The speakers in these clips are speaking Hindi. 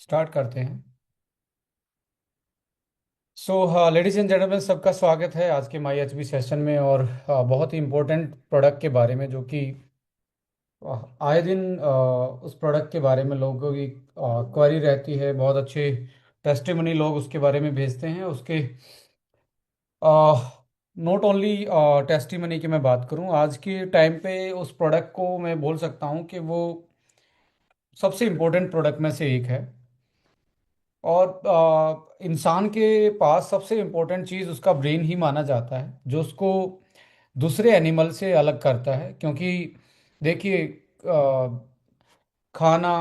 स्टार्ट करते हैं। सो लेडीज एंड जेंटलमैन, सबका स्वागत है आज के माई एच बी सेशन में। और बहुत ही इम्पोर्टेंट प्रोडक्ट के बारे में, जो कि आए दिन उस प्रोडक्ट के बारे में लोगों की क्वेरी रहती है। बहुत अच्छे टेस्टिमनी लोग उसके बारे में भेजते हैं। उसके नॉट ओनली टेस्टिमनी की मैं बात करूं, आज के टाइम पे उस प्रोडक्ट को मैं बोल सकता हूं कि वो सबसे इम्पोर्टेंट प्रोडक्ट में से एक है। और इंसान के पास सबसे इम्पोर्टेंट चीज़ उसका ब्रेन ही माना जाता है, जो उसको दूसरे एनिमल से अलग करता है। क्योंकि देखिए, खाना,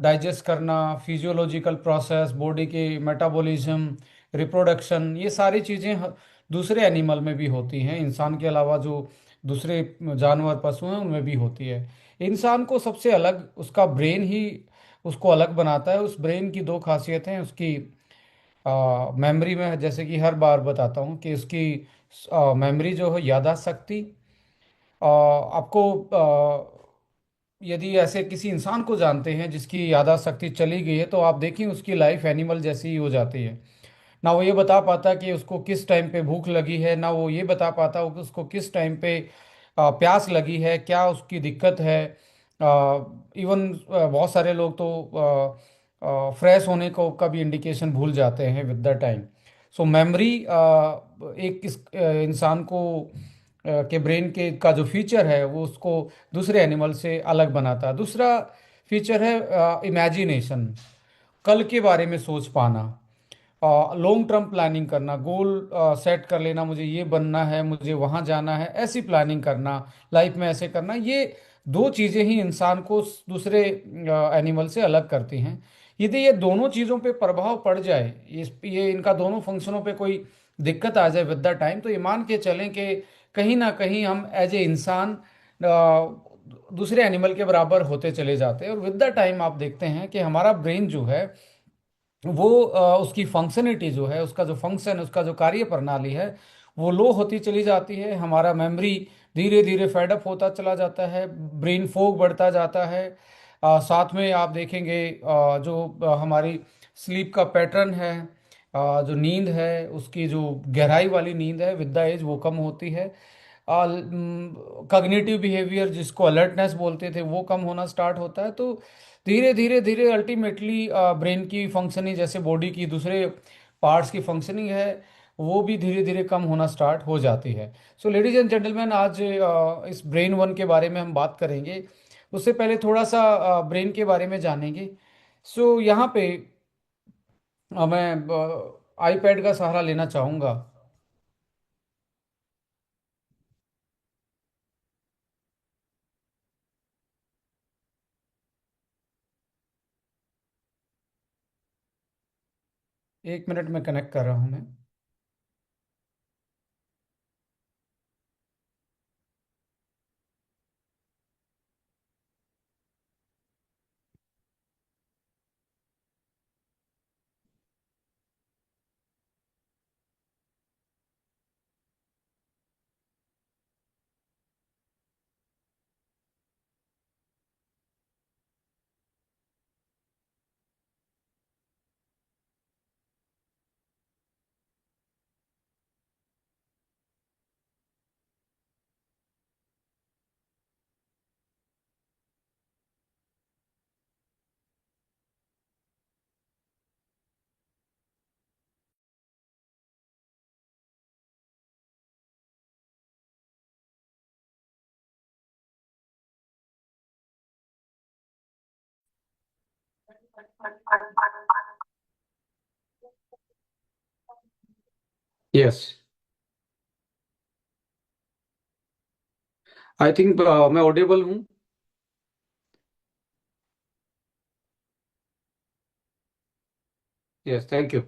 डाइजेस्ट करना, फिजियोलॉजिकल प्रोसेस, बॉडी के मेटाबॉलिज्म, रिप्रोडक्शन, ये सारी चीज़ें दूसरे एनिमल में भी होती हैं। इंसान के अलावा जो दूसरे जानवर पशु हैं उनमें भी होती है। इंसान को सबसे अलग उसका ब्रेन ही उसको अलग बनाता है। उस ब्रेन की दो खासियतें हैं उसकी। मेमोरी में, जैसे कि हर बार बताता हूँ कि उसकी मेमोरी जो है, याददाश्त शक्ति। आपको यदि ऐसे किसी इंसान को जानते हैं जिसकी याददाश्त शक्ति चली गई है, तो आप देखिए उसकी लाइफ एनिमल जैसी ही हो जाती है। ना वो ये बता पाता कि उसको किस टाइम पे भूख लगी है, ना वो ये बता पाता कि उसको किस टाइम पे प्यास लगी है, क्या उसकी दिक्कत है। इवन बहुत सारे लोग तो फ्रेश होने को का भी इंडिकेशन भूल जाते हैं with the time. So memory एक इंसान को के ब्रेन के का जो फीचर है, वो उसको दूसरे एनिमल से अलग बनाता है। दूसरा फीचर है इमेजिनेशन, कल के बारे में सोच पाना, लॉन्ग टर्म प्लानिंग करना, गोल सेट कर लेना, मुझे ये बनना है, मुझे वहाँ जाना है, ऐसी प्लानिंग करना, लाइफ में ऐसे करना। ये दो चीज़ें ही इंसान को दूसरे एनिमल से अलग करती हैं। यदि ये दोनों चीज़ों पे प्रभाव पड़ जाए, ये इनका दोनों फंक्शनों पे कोई दिक्कत आ जाए विद द टाइम, तो ये मान के चलें कि कहीं ना कहीं हम एज ए इंसान दूसरे एनिमल के बराबर होते चले जाते हैं। और विद द टाइम आप देखते हैं कि हमारा ब्रेन जो है, वो उसकी फंक्शनिटी जो है, उसका जो फंक्शन, उसका जो कार्य प्रणाली है, वो लो होती चली जाती है। हमारा मेमोरी धीरे धीरे फेडअप होता चला जाता है, ब्रेन फोग बढ़ता जाता है। साथ में आप देखेंगे जो हमारी स्लीप का पैटर्न है, जो नींद है, उसकी जो गहराई वाली नींद है, विद द एज वो कम होती है। कग्निटिव बिहेवियर, जिसको अलर्टनेस बोलते थे, वो कम होना स्टार्ट होता है। तो धीरे धीरे धीरे अल्टीमेटली ब्रेन की फंक्शनिंग, जैसे बॉडी की दूसरे पार्ट्स की फंक्शनिंग है, वो भी धीरे धीरे कम होना स्टार्ट हो जाती है। सो लेडीज एंड जेंटलमैन, आज इस ब्रेन वन के बारे में हम बात करेंगे। उससे पहले थोड़ा सा ब्रेन के बारे में जानेंगे। सो यहाँ पे मैं आईपैड का सहारा लेना चाहूँगा। 1 मिनट में कनेक्ट कर रहा हूँ मैं। यस, आई थिंक मैं ऑडिबल हूँ। Yes, thank you.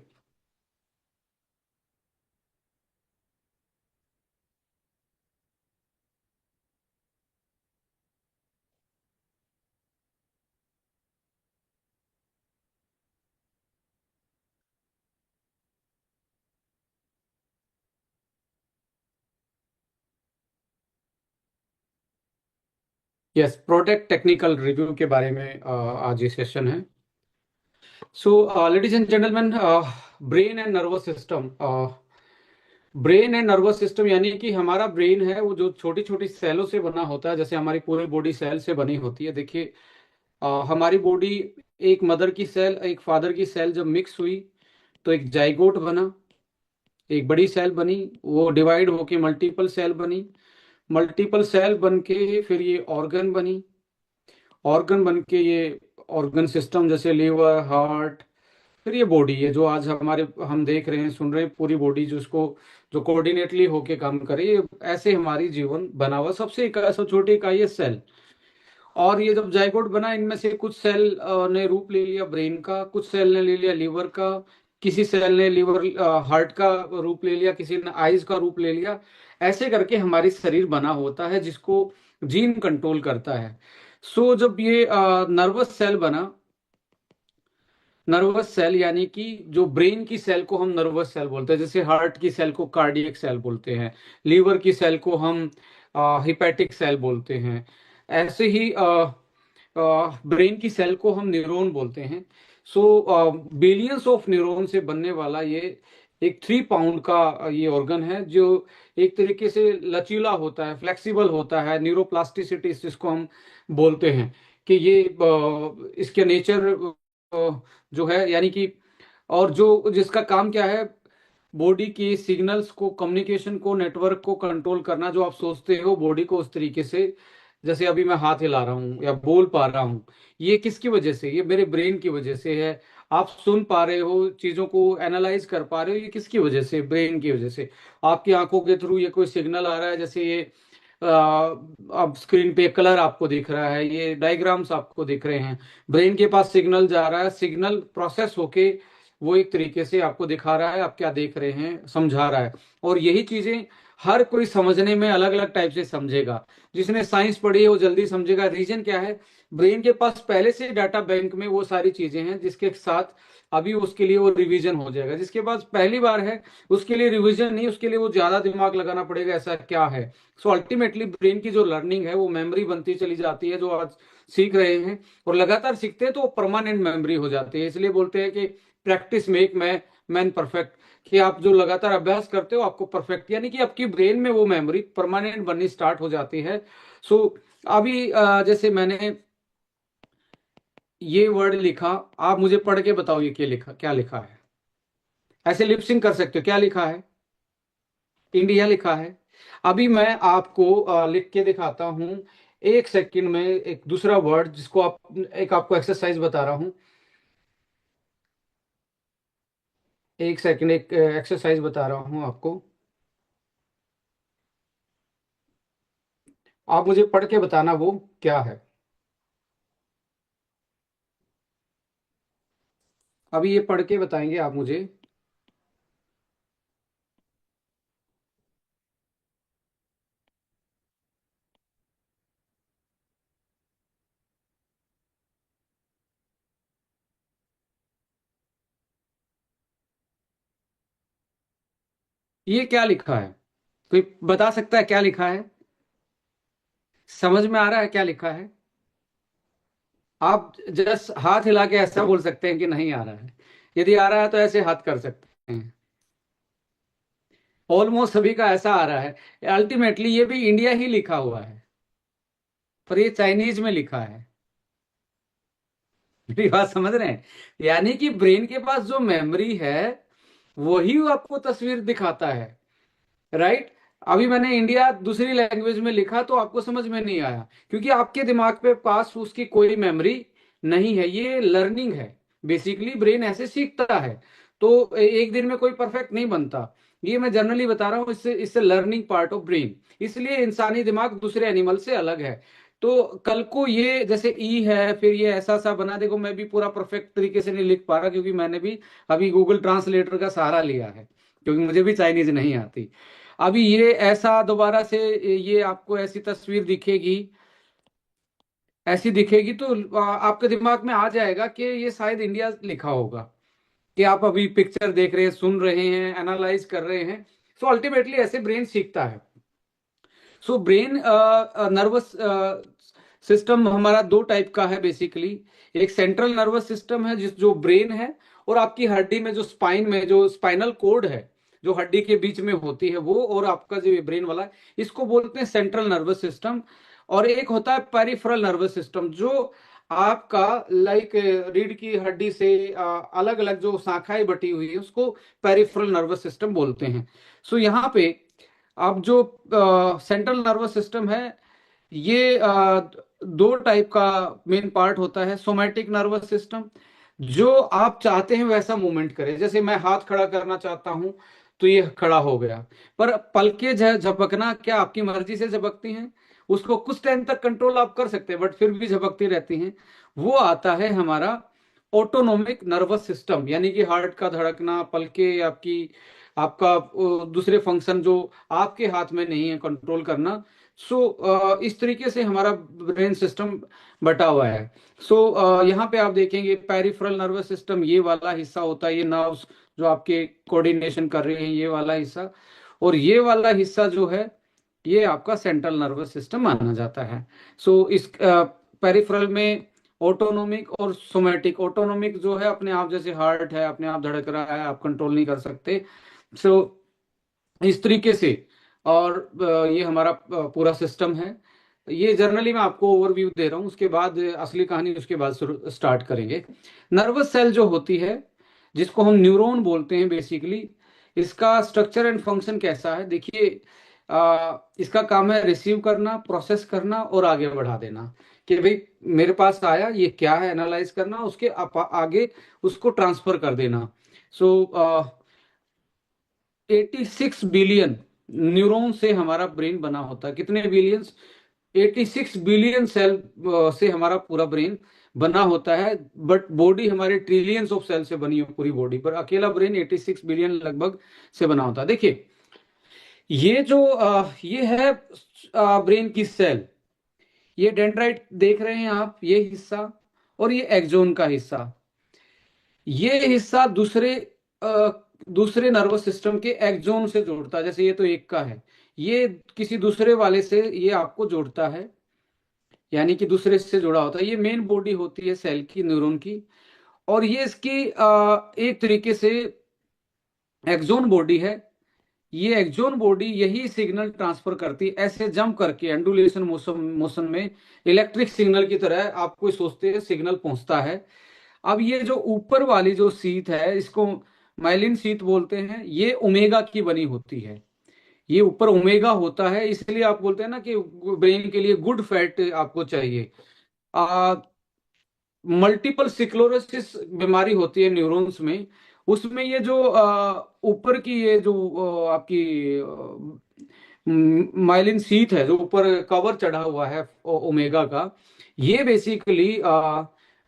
Yes, product technical review के बारे में आज ये सेशन है। Ladies and gentlemen, brain and nervous system. Brain and nervous system यानी कि हमारा ब्रेन है वो जो छोटी छोटी सेलों से बना होता है, जैसे हमारी पूरी बॉडी सेल से बनी होती है। देखिए, हमारी बॉडी, एक मदर की सेल एक फादर की सेल जब मिक्स हुई तो एक जाइगोट बना, एक बड़ी सेल बनी। वो डिवाइड होके मल्टीपल सेल बनी, मल्टीपल सेल बन के फिर ये ऑर्गन बनी, ऑर्गन बन के ये ऑर्गन सिस्टम जैसे लीवर, हार्ट, फिर ये बॉडी है जो आज हमारे हम देख रहे हैं, सुन रहे हैं। पूरी बॉडी जो उसको जो कोऑर्डिनेटली होके काम करे, ये ऐसे हमारी जीवन बना हुआ। सबसे सब छोटी इकाई है सेल। और ये जब जाइगोट बना, इनमें से कुछ सेल ने रूप ले लिया ब्रेन का, कुछ सेल ने ले लिया लीवर का, किसी सेल ने लीवर हार्ट का रूप ले लिया, किसी ने आइज का रूप ले लिया। ऐसे करके हमारी शरीर बना होता है जिसको जीन कंट्रोल करता है। जब ये नर्वस सेल बना, नर्वस सेल यानी कि जो ब्रेन की सेल को हम नर्वस सेल बोलते हैं, जैसे हार्ट की सेल को कार्डियक सेल बोलते हैं, लीवर की सेल को हम हिपैटिक सेल बोलते हैं, ऐसे ही ब्रेन की सेल को हम न्यूरॉन बोलते हैं। बिलियंस ऑफ न्यूरॉन से बनने वाला ये एक 3 पाउंड का ये ऑर्गन है, जो एक तरीके से लचीला होता है, फ्लेक्सिबल होता है, न्यूरोप्लास्टिसिटी जिसको हम बोलते हैं कि ये इसके नेचर जो है, यानी कि और जो जिसका काम क्या है, बॉडी की सिग्नल्स को, कम्युनिकेशन को, नेटवर्क को कंट्रोल करना। जो आप सोचते हो बॉडी को उस तरीके से, जैसे अभी मैं हाथ हिला रहा हूँ या बोल पा रहा हूँ, ये किसकी वजह से? ये मेरे ब्रेन की वजह से है। आप सुन पा रहे हो, चीजों को एनालाइज कर पा रहे हो, ये किसकी वजह से? ब्रेन की वजह से। आपकी आंखों के थ्रू ये कोई सिग्नल आ रहा है, जैसे ये अब स्क्रीन पे कलर आपको दिख रहा है, ये डायग्राम्स आपको दिख रहे हैं, ब्रेन के पास सिग्नल जा रहा है, सिग्नल प्रोसेस होके वो एक तरीके से आपको दिखा रहा है, आप क्या देख रहे हैं, समझा रहा है। और यही चीजें हर कोई समझने में अलग अलग टाइप से समझेगा। जिसने साइंस पढ़ी है वो जल्दी समझेगा। रीजन क्या है? ब्रेन के पास पहले से डाटा बैंक में वो सारी चीजें हैं जिसके साथ अभी उसके लिए वो रिवीजन हो जाएगा। जिसके पास पहली बार है उसके लिए रिवीजन नहीं, उसके लिए वो ज्यादा दिमाग लगाना पड़ेगा, ऐसा क्या है। अल्टीमेटली ब्रेन की जो लर्निंग है वो मेमोरी बनती चली जाती है, जो आज सीख रहे हैं और लगातार सीखते हैं तो वो परमानेंट मेमोरी हो जाती है। इसलिए बोलते हैं कि प्रैक्टिस मेक मैन परफेक्ट, कि आप जो लगातार अभ्यास करते हो आपको परफेक्ट, यानी कि आपकी ब्रेन में वो मेमोरी परमानेंट बननी स्टार्ट हो जाती है। सो अभी जैसे मैंने ये वर्ड लिखा, आप मुझे पढ़ के बताओ ये क्या लिखा, क्या लिखा है। ऐसे लिपसिंग कर सकते हो, क्या लिखा है? इंडिया लिखा है। अभी मैं आपको लिख के दिखाता हूं। एक सेकंड में एक दूसरा वर्ड जिसको आप, एक आपको एक्सरसाइज बता रहा हूं। एक सेकंड, एक एक्सरसाइज बता रहा हूं आपको। आप मुझे पढ़ के बताना वो क्या है। अभी ये पढ़ के बताएंगे आप मुझे। ये क्या लिखा है? कोई बता सकता है क्या लिखा है? समझ में आ रहा है क्या लिखा है? आप जस्ट हाथ हिला के ऐसा बोल सकते हैं कि नहीं आ रहा है। यदि आ रहा है तो ऐसे हाथ कर सकते हैं। ऑलमोस्ट सभी का ऐसा आ रहा है। अल्टीमेटली ये भी इंडिया ही लिखा हुआ है, पर ये चाइनीज में लिखा है। मेरी बात समझ रहे हैं? यानी कि ब्रेन के पास जो मेमोरी है वही वो आपको तस्वीर दिखाता है, राइट। अभी मैंने इंडिया दूसरी लैंग्वेज में लिखा तो आपको समझ में नहीं आया, क्योंकि आपके दिमाग पे पास उसकी कोई मेमोरी नहीं है। ये लर्निंग है, बेसिकली ब्रेन ऐसे सीखता है। तो एक दिन में कोई परफेक्ट नहीं बनता। ये मैं जनरली बता रहा हूँ, इससे इससे लर्निंग पार्ट ऑफ ब्रेन। इसलिए इंसानी दिमाग दूसरे एनिमल से अलग है। तो कल को ये जैसे ई है, फिर ये ऐसा सा बना। देखो, मैं भी पूरा परफेक्ट तरीके से नहीं लिख पा रहा, क्योंकि मैंने भी अभी गूगल ट्रांसलेटर का सहारा लिया है, क्योंकि मुझे भी चाइनीज नहीं आती। अभी ये ऐसा दोबारा से ये आपको ऐसी तस्वीर दिखेगी, ऐसी दिखेगी तो आपके दिमाग में आ जाएगा कि ये शायद इंडिया लिखा होगा। कि आप अभी पिक्चर देख रहे हैं, सुन रहे हैं, एनालाइज कर रहे हैं। अल्टीमेटली ऐसे ब्रेन सीखता है। ब्रेन नर्वस सिस्टम हमारा दो टाइप का है बेसिकली। एक सेंट्रल नर्वस सिस्टम है जिस जो ब्रेन है, और आपकी हड्डी में जो स्पाइन में जो स्पाइनल कोड है, जो हड्डी के बीच में होती है वो, और आपका जो ब्रेन वाला है, इसको बोलते हैं सेंट्रल नर्वस सिस्टम। और एक होता है पेरिफेरल नर्वस सिस्टम, जो आपका लाइक रीढ़ की हड्डी से अलग अलग जो शाखाएं बटी हुई है उसको पेरिफेरल नर्वस सिस्टम बोलते हैं। सो यहाँ पे अब जो सेंट्रल नर्वस सिस्टम है, ये दो टाइप का मेन पार्ट होता है। सोमैटिक नर्वस सिस्टम, जो आप चाहते हैं वैसा मूवमेंट करे, जैसे मैं हाथ खड़ा करना चाहता हूं तो ये खड़ा हो गया। पर पलके झपकना क्या आपकी मर्जी से झपकती हैं? उसको कुछ टाइम तक कंट्रोल आप कर सकते हैं, बट फिर भी झपकती रहती हैं। वो आता है हमारा ऑटोनोमिक नर्वस सिस्टम, यानी कि हार्ट का धड़कना, पलके, आपकी आपका दूसरे फंक्शन जो आपके हाथ में नहीं है कंट्रोल करना। इस तरीके से हमारा ब्रेन सिस्टम बटा हुआ है। यहाँ पे आप देखेंगे पेरिफेरल नर्वस सिस्टम ये वाला हिस्सा होता है, ये नर्व्स जो आपके कोऑर्डिनेशन कर रहे हैं, ये वाला हिस्सा। और ये वाला हिस्सा जो है ये आपका सेंट्रल नर्वस सिस्टम माना जाता है। इस पेरिफेरल में ऑटोनोमिक और सोमैटिक। ऑटोनोमिक जो है अपने आप, जैसे हार्ट है अपने आप धड़क रहा है, आप कंट्रोल नहीं कर सकते। सो इस तरीके से। और ये हमारा पूरा सिस्टम है। ये जनरली मैं आपको ओवरव्यू दे रहा हूँ, उसके बाद असली कहानी उसके बाद स्टार्ट करेंगे। नर्वस सेल जो होती है, जिसको हम न्यूरॉन बोलते हैं बेसिकली, इसका स्ट्रक्चर एंड फंक्शन कैसा है देखिए। इसका काम है रिसीव करना, प्रोसेस करना और आगे बढ़ा देना, कि भाई मेरे पास आया ये क्या है, एनालाइज करना, उसके आगे उसको ट्रांसफर कर देना। सो 86 बिलियन न्यूरॉन से हमारा ब्रेन बना होता है। कितने बिलियंस? 86 बिलियन सेल से हमारा पूरा ब्रेन बना होता है। बट बॉडी हमारे ट्रिलियंस ऑफ सेल से बनी है पूरी बॉडी, पर अकेला ब्रेन 86 बिलियन लगभग से बना होता है। देखिए ये जो ये है ब्रेन की सेल, ये डेंड्राइट देख रहे हैं आप, ये हिस्सा, और ये एक्सोन का हिस्सा। ये हिस्सा दूसरे नर्वस सिस्टम के एक्सोन से जोड़ता है। जैसे ये तो एक का है, ये किसी दूसरे वाले से ये आपको जोड़ता है, यानी कि दूसरे से जुड़ा होता है। ये मेन बॉडी होती है सेल की, न्यूरॉन की। और ये इसकी एक तरीके से एक्सोन बॉडी है। ये एक्सोन बॉडी यही सिग्नल ट्रांसफर करती है, ऐसे जंप करके एंडुलेशन मोशन मोशन में इलेक्ट्रिक सिग्नल की तरह आपको सोचते हैं सिग्नल पहुंचता है। अब ये जो ऊपर वाली जो सीट है, इसको माइलिन सीट बोलते हैं, ये ओमेगा की बनी होती है। ये ऊपर ओमेगा होता है, इसलिए आप बोलते हैं ना कि ब्रेन के लिए गुड फैट आपको चाहिए। मल्टीपल स्क्लेरोसिस बीमारी होती है न्यूरॉन्स में, उसमें ये जो ऊपर की ये जो आपकी माइलिन सीट है, जो ऊपर कवर चढ़ा हुआ है ओमेगा का, ये बेसिकली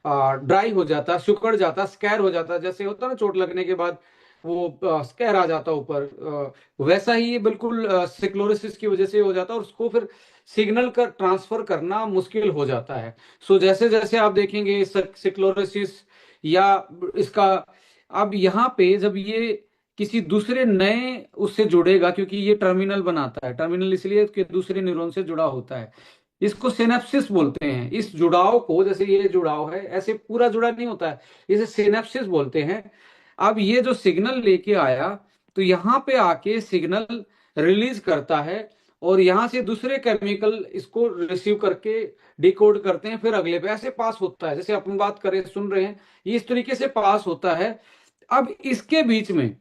ड्राई हो जाता, सिकुड़ जाता, स्कैर हो जाता। जैसे होता है ना चोट लगने के बाद वो स्कैर आ जाता ऊपर, वैसा ही ये बिल्कुल सिक्लोरिसिस की वजह से हो जाता है, और उसको फिर सिग्नल का ट्रांसफर करना मुश्किल हो जाता है। जैसे जैसे आप देखेंगे सिक्लोरिसिस या इसका, अब यहाँ पे जब ये किसी दूसरे नए उससे जुड़ेगा, क्योंकि ये टर्मिनल बनाता है, टर्मिनल इसलिए कि दूसरे न्यूरॉन से जुड़ा होता है, इसको सिनेप्सिस बोलते हैं। इस जुड़ाव को, जैसे ये जुड़ाव है ऐसे पूरा जुड़ा नहीं होता है, इसे सिनेप्सिस बोलते हैं। अब ये जो सिग्नल लेके आया, तो यहाँ पे आके सिग्नल रिलीज करता है, और यहाँ से दूसरे केमिकल इसको रिसीव करके डिकोड करते हैं, फिर अगले पे ऐसे पास होता है। जैसे अपन बात करें, सुन रहे हैं, ये इस तरीके से पास होता है। अब इसके बीच में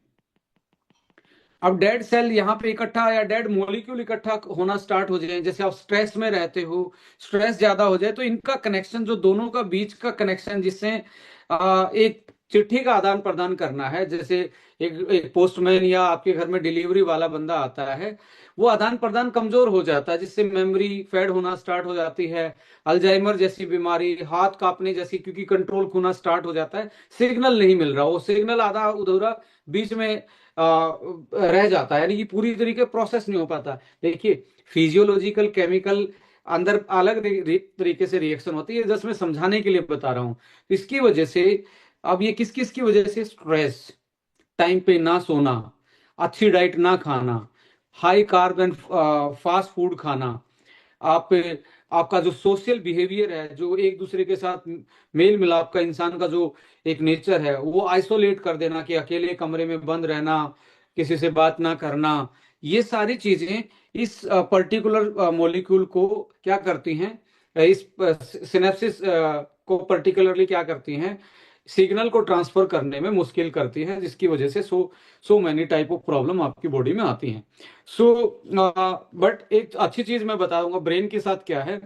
अब डेड सेल यहाँ पे इकट्ठा, या डेड मॉलिक्यूल इकट्ठा होना स्टार्ट हो जाए, जैसे आप स्ट्रेस में रहते हो, स्ट्रेस ज्यादा हो जाए, तो इनका कनेक्शन, जो दोनों का बीच का कनेक्शन, जिससे एक चिट्ठी का आदान प्रदान करना है, जैसे एक पोस्टमैन या आपके घर में डिलीवरी वाला बंदा आता है, वो आदान प्रदान कमजोर हो जाता है, जिससे मेमोरी फेड होना स्टार्ट हो जाती है, अल्जाइमर जैसी बीमारी, हाथ कांपने जैसी, क्योंकि कंट्रोल खोना स्टार्ट हो जाता है, सिग्नल नहीं मिल रहा, वो सिग्नल आधा अधूरा बीच में रह जाता है, यानी कि पूरी तरीके प्रोसेस नहीं हो पाता। देखिए फिजियोलॉजिकल केमिकल अंदर अलग तरीके से रिएक्शन होती है, जस्ट मैं समझाने के लिए बता रहा हूं। इसकी वजह से, अब ये किस किस की वजह से? स्ट्रेस, टाइम पे ना सोना, अच्छी डाइट ना खाना, high carb and fast food खाना, आप आपका जो सोशल बिहेवियर है, जो एक दूसरे के साथ मेल मिलाप का इंसान का जो एक नेचर है, वो आइसोलेट कर देना, कि अकेले कमरे में बंद रहना, किसी से बात ना करना, ये सारी चीजें इस पर्टिकुलर मॉलिक्यूल को क्या करती हैं, इस सिनेप्सिस को पर्टिकुलरली क्या करती हैं, सिग्नल को ट्रांसफर करने में मुश्किल करती है, जिसकी वजह से so many type of problem आपकी बॉडी में आती हैं। सो बट एक अच्छी चीज मैं बताऊंगा ब्रेन के साथ क्या है।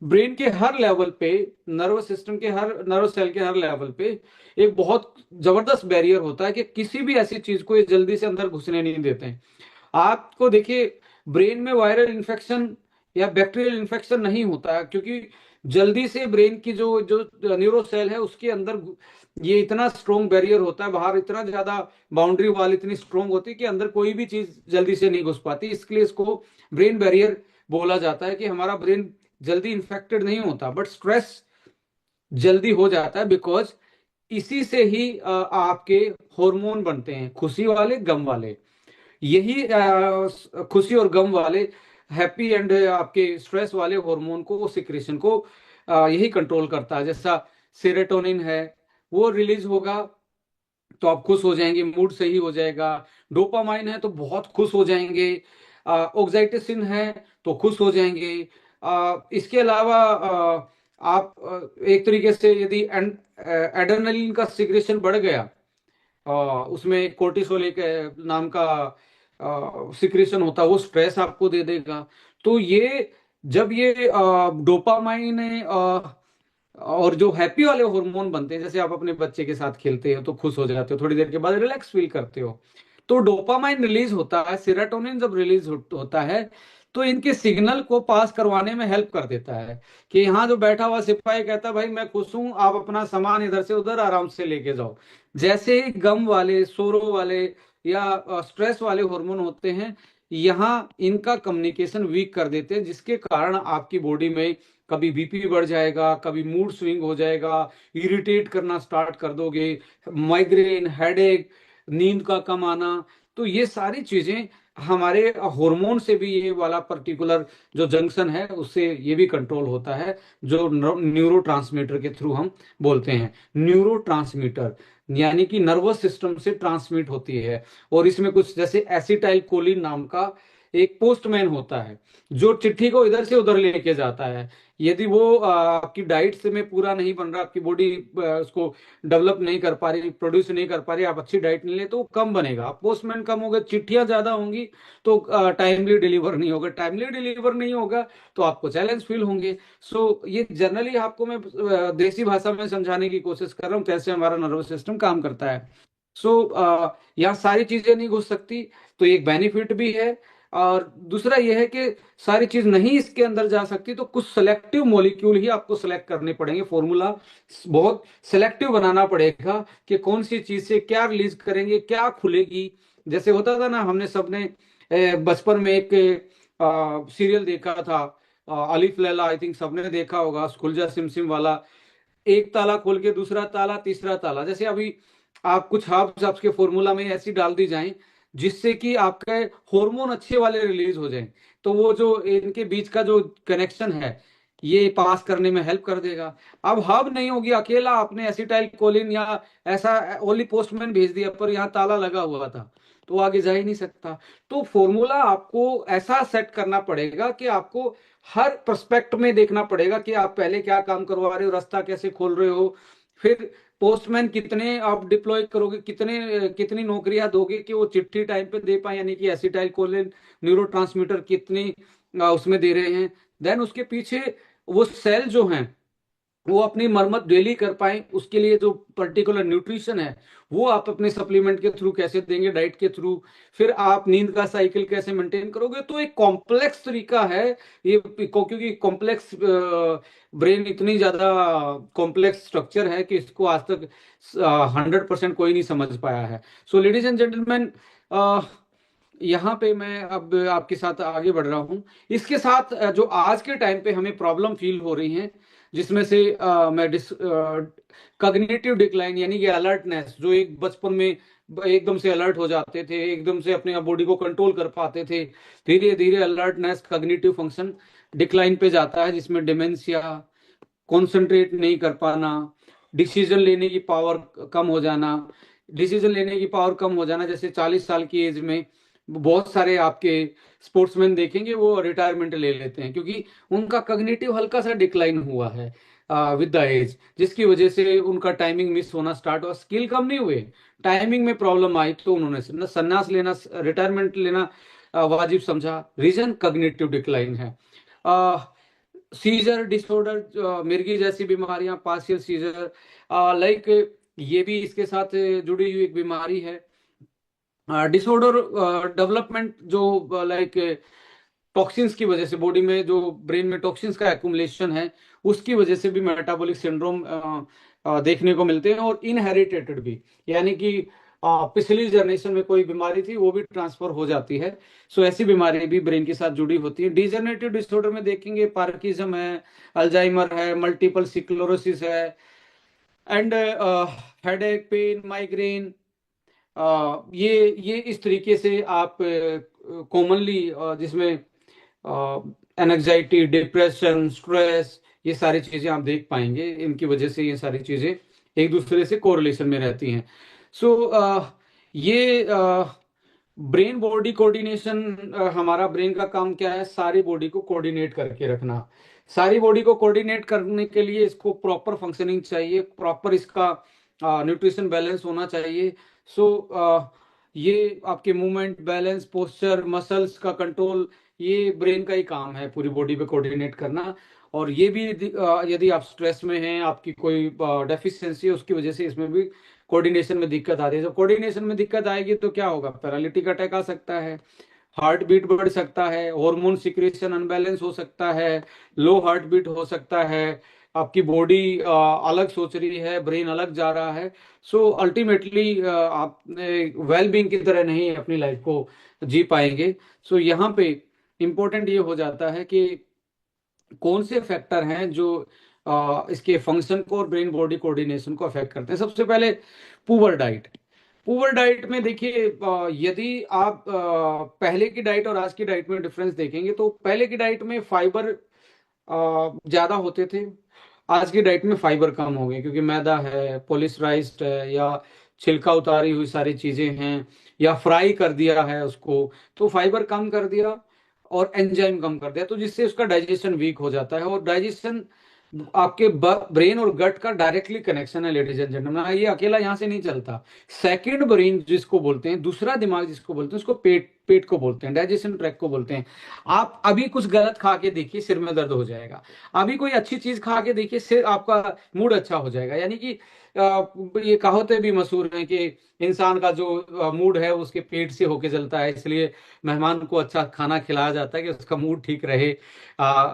ब्रेन के हर लेवल पे, नर्वस सिस्टम के हर, नर्व सेल के हर लेवल पे एक बहुत जबरदस्त बैरियर होता है, कि किसी भी ऐसी चीज को ये जल्दी से अंदर घुसने नहीं देते हैं। आपको देखिए, ब्रेन में वायरल इन्फेक्शन या बैक्टीरियल इन्फेक्शन नहीं होता है, क्योंकि जल्दी से ब्रेन की जो जो न्यूरो सेल है उसके अंदर ये इतना स्ट्रोंग बैरियर होता है, बाहर इतना ज्यादा बाउंड्री वाल इतनी स्ट्रोंग होती है कि अंदर कोई भी चीज जल्दी से नहीं घुस पाती। इसके लिए इसको ब्रेन बैरियर बोला जाता है, कि हमारा ब्रेन जल्दी इन्फेक्टेड नहीं होता, बट स्ट्रेस जल्दी हो जाता है, बिकॉज इसी से ही आपके हार्मोन बनते हैं, खुशी वाले, गम वाले। यही खुशी और गम वाले, हैप्पी एंड आपके स्ट्रेस वाले हार्मोन को, सिक्रेशन को यही कंट्रोल करता है। जैसा सेरोटोनिन है, वो रिलीज होगा तो आप खुश हो जाएंगे, मूड सही हो जाएगा। डोपामाइन है तो बहुत खुश हो जाएंगे। ऑक्साइटोसिन है तो खुश हो जाएंगे। इसके अलावा आप एक तरीके से यदि एड्रेनलिन का सिक्रेशन बढ़ गया, उसमें कोर्टिसोल एक नाम का सिक्रेशन होता है, वो स्ट्रेस आपको दे देगा। तो ये जब ये डोपामाइन और जो हैप्पी वाले हार्मोन बनते हैं, जैसे आप अपने बच्चे के साथ खेलते हो तो खुश हो जाते हो, थोड़ी देर के बाद रिलैक्स फील करते हो, तो डोपामाइन रिलीज होता है, सेरोटोनिन जब रिलीज होता है, तो इनके सिग्नल को पास करवाने में हेल्प कर देता है। कि यहाँ जो बैठा हुआ सिपाही कहता है भाई मैं खुश हूं, आप अपना सामान इधर से उधर आराम से लेके जाओ। जैसे ही गम वाले, सोरो वाले या स्ट्रेस वाले हार्मोन होते हैं, यहाँ इनका कम्युनिकेशन वीक कर देते हैं, जिसके कारण आपकी बॉडी में कभी बीपी बढ़ जाएगा, कभी मूड स्विंग हो जाएगा, इरिटेट करना स्टार्ट कर दोगे, माइग्रेन, हेडेक, नींद का कम आना। तो ये सारी चीजें हमारे हार्मोन से भी, ये वाला पर्टिकुलर जो जंक्शन है उससे ये भी कंट्रोल होता है, जो न्यूरो के थ्रू हम बोलते हैं। न्यूरो यानी कि नर्वस सिस्टम से ट्रांसमिट होती है। और इसमें कुछ जैसे एसिटाइल कोलिन नाम का एक पोस्टमैन होता है, जो चिट्ठी को इधर से उधर लेके जाता है। यदि वो आपकी डाइट से में पूरा नहीं बन रहा, आपकी बॉडी उसको डेवलप नहीं कर पा रही, प्रोड्यूस नहीं कर पा रही, आप अच्छी डाइट नहीं ले, तो वो कम बनेगा। पोस्टमैन कम होगा, चिट्ठियां ज्यादा होंगी तो टाइमली डिलीवर नहीं होगा, टाइमली डिलीवर नहीं होगा तो आपको चैलेंज फील होंगे। सो ये जनरली आपको मैं देसी भाषा में समझाने की कोशिश कर रहा हूँ, कैसे हमारा नर्वस सिस्टम काम करता है। सो यहाँ सारी चीजें नहीं घुस सकती, तो एक बेनिफिट भी है। और दूसरा यह है कि सारी चीज नहीं इसके अंदर जा सकती, तो कुछ सेलेक्टिव मॉलिक्यूल ही आपको सेलेक्ट करने पड़ेंगे। फॉर्मूला बहुत सेलेक्टिव बनाना पड़ेगा कि कौन सी चीज से क्या रिलीज करेंगे, क्या खुलेगी। जैसे होता था ना, हमने सबने बचपन में एक सीरियल देखा था, अलिफ लैला, आई थिंक सबने देखा होगा, खुल जा सिम सिम वाला। एक ताला खोल के दूसरा ताला, तीसरा ताला, जैसे अभी आप कुछ हर्ब्स आपके फॉर्मूला में ऐसी डाल दी जाएं जिससे कि आपके हार्मोन अच्छे वाले रिलीज हो जाएं, तो वो जो इनके बीच का जो कनेक्शन है ये पास करने में हेल्प कर देगा। अब हब नहीं होगी, अकेला आपने एसिटाइल कोलिन या ऐसा ओनली पोस्टमैन भेज दिया, पर यहाँ ताला लगा हुआ था, तो आगे जा ही नहीं सकता। तो फॉर्मूला आपको ऐसा सेट करना पड़ेगा कि आपको हर पर्सपेक्ट में देखना पड़ेगा कि आप पहले क्या काम करवा रहे हो, रास्ता कैसे खोल रहे हो, फिर पोस्टमैन कितने आप डिप्लॉय करोगे, कितने कितनी नौकरियां दोगे कि वो चिट्ठी टाइम पे दे पाए, यानी कि एसिटाइल कोलिन न्यूरो कितनी उसमें दे रहे हैं। देन उसके पीछे वो सेल जो हैं वो अपनी मरम्मत डेली कर पाए, उसके लिए जो पर्टिकुलर न्यूट्रिशन है वो आप अपने सप्लीमेंट के थ्रू कैसे देंगे, डाइट के थ्रू। फिर आप नींद का साइकिल कैसे मेंटेन करोगे। तो एक कॉम्प्लेक्स तरीका है ये, क्योंकि कॉम्प्लेक्स ब्रेन इतनी ज्यादा कॉम्प्लेक्स स्ट्रक्चर है कि इसको आज तक 100% कोई नहीं समझ पाया है। सो लेडीज एंड जेंटलमैन, यहाँ पे मैं अब आपके साथ आगे बढ़ रहा हूँ। इसके साथ जो आज के टाइम पे हमें प्रॉब्लम फील हो रही है, जिसमें से मैं कॉग्निटिव डिक्लाइन यानी कि अलर्टनेस, जो एक बचपन में एकदम से अलर्ट हो जाते थे, एकदम से अपने बॉडी को कंट्रोल कर पाते थे, धीरे धीरे अलर्टनेस, कॉग्निटिव फंक्शन डिक्लाइन पे जाता है, जिसमें डिमेंशिया, कंसंट्रेट नहीं कर पाना, डिसीजन लेने की पावर कम हो जाना। डिसीजन लेने की पावर कम हो जाना, जैसे 40 साल की एज में बहुत सारे आपके स्पोर्ट्समैन देखेंगे वो रिटायरमेंट ले लेते हैं, क्योंकि उनका कग्निटिव हल्का सा डिक्लाइन हुआ है विद द एज, जिसकी वजह से उनका टाइमिंग मिस होना स्टार्ट हुआ। स्किल कम नहीं हुए, टाइमिंग में प्रॉब्लम आई तो उन्होंने संन्यास लेना, रिटायरमेंट लेना वाजिब समझा। रीजन कग्निटिव डिक्लाइन है। सीजर डिसऑर्डर, मिर्गी जैसी बीमारियां, पार्शियल सीजर, लाइक ये भी इसके साथ जुड़ी हुई एक बीमारी है। डिसऑर्डर डेवलपमेंट जो लाइक टॉक्सिन्स की वजह से, बॉडी में जो ब्रेन में टॉक्सिन्स का एक्युमुलेशन है उसकी वजह से भी मेटाबॉलिक सिंड्रोम देखने को मिलते हैं, और इनहेरिटेटेड भी, यानी कि पिछली जनरेशन में कोई बीमारी थी वो भी ट्रांसफर हो जाती है। सो ऐसी बीमारी भी ब्रेन के साथ जुड़ी होती है। डिजेनरेटिव डिसऑर्डर में देखेंगे पार्किंसम है, अल्जाइमर है, मल्टीपल स्क्लेरोसिस है, एंड हेडेक, पेन, माइग्रेन, ये इस तरीके से आप कॉमनली, जिसमें एनजाइटी, डिप्रेशन, स्ट्रेस, ये सारी चीजें आप देख पाएंगे। इनकी वजह से ये सारी चीजें एक दूसरे से कोरिलेशन में रहती हैं। सो ये ब्रेन बॉडी कोऑर्डिनेशन, हमारा ब्रेन का काम क्या है, सारी बॉडी को कोऑर्डिनेट करके रखना। सारी बॉडी को कोऑर्डिनेट करने के लिए इसको प्रॉपर फंक्शनिंग चाहिए, प्रॉपर इसका न्यूट्रिशन बैलेंस होना चाहिए। सो ये आपके मूवमेंट, बैलेंस, पोस्चर, मसल्स का कंट्रोल, ये ब्रेन का ही काम है, पूरी बॉडी पे कोऑर्डिनेट करना। और ये भी यदि आप स्ट्रेस में हैं, आपकी कोई डेफिशिएंसी है, उसकी वजह से इसमें भी कोऑर्डिनेशन में दिक्कत आ रही है। जब कोऑर्डिनेशन में दिक्कत आएगी तो क्या होगा, पैरालिटिक अटैक आ सकता है, हार्ट बीट बढ़ सकता है, हार्मोन सिक्रेशन अनबैलेंस हो सकता है, लो हार्ट बीट हो सकता है, आपकी बॉडी अलग सोच रही है, ब्रेन अलग जा रहा है। सो अल्टीमेटली आप वेल बीइंग की तरह नहीं अपनी लाइफ को जी पाएंगे। सो यहाँ पे इम्पोर्टेंट ये हो जाता है कि कौन से फैक्टर हैं जो इसके फंक्शन को और ब्रेन बॉडी कोऑर्डिनेशन को अफेक्ट करते हैं। सबसे पहले पुअर डाइट। पुअर डाइट में देखिए, यदि आप पहले की डाइट और आज की डाइट में डिफरेंस देखेंगे तो पहले की डाइट में फाइबर ज्यादा होते थे, आज की डाइट में फाइबर कम हो गए, क्योंकि मैदा है, पॉलिशराइज्ड है, या छिलका उतारी हुई सारी चीजें हैं, या फ्राई कर दिया है उसको, तो फाइबर कम कर दिया और एंजाइम कम कर दिया, तो जिससे उसका डाइजेशन वीक हो जाता है। और डाइजेशन आपके ब्रेन और गट का डायरेक्टली कनेक्शन है लेडीज एंड जेंटलमैन, ये अकेला यहाँ से नहीं चलता। सेकंड ब्रेन जिसको बोलते हैं, दूसरा दिमाग जिसको बोलते हैं, उसको पेट पेट को बोलते हैं, डाइजेशन ट्रैक को बोलते हैं। आप अभी कुछ गलत खा के देखिए, सिर में दर्द हो जाएगा। अभी कोई अच्छी चीज खा के देखिए, सिर आपका मूड अच्छा हो जाएगा। यानी कि ये कहावतें भी मशहूर हैं कि इंसान का जो मूड है उसके पेट से होके चलता है, इसलिए मेहमान को अच्छा खाना खिलाया जाता है कि उसका मूड ठीक रहे।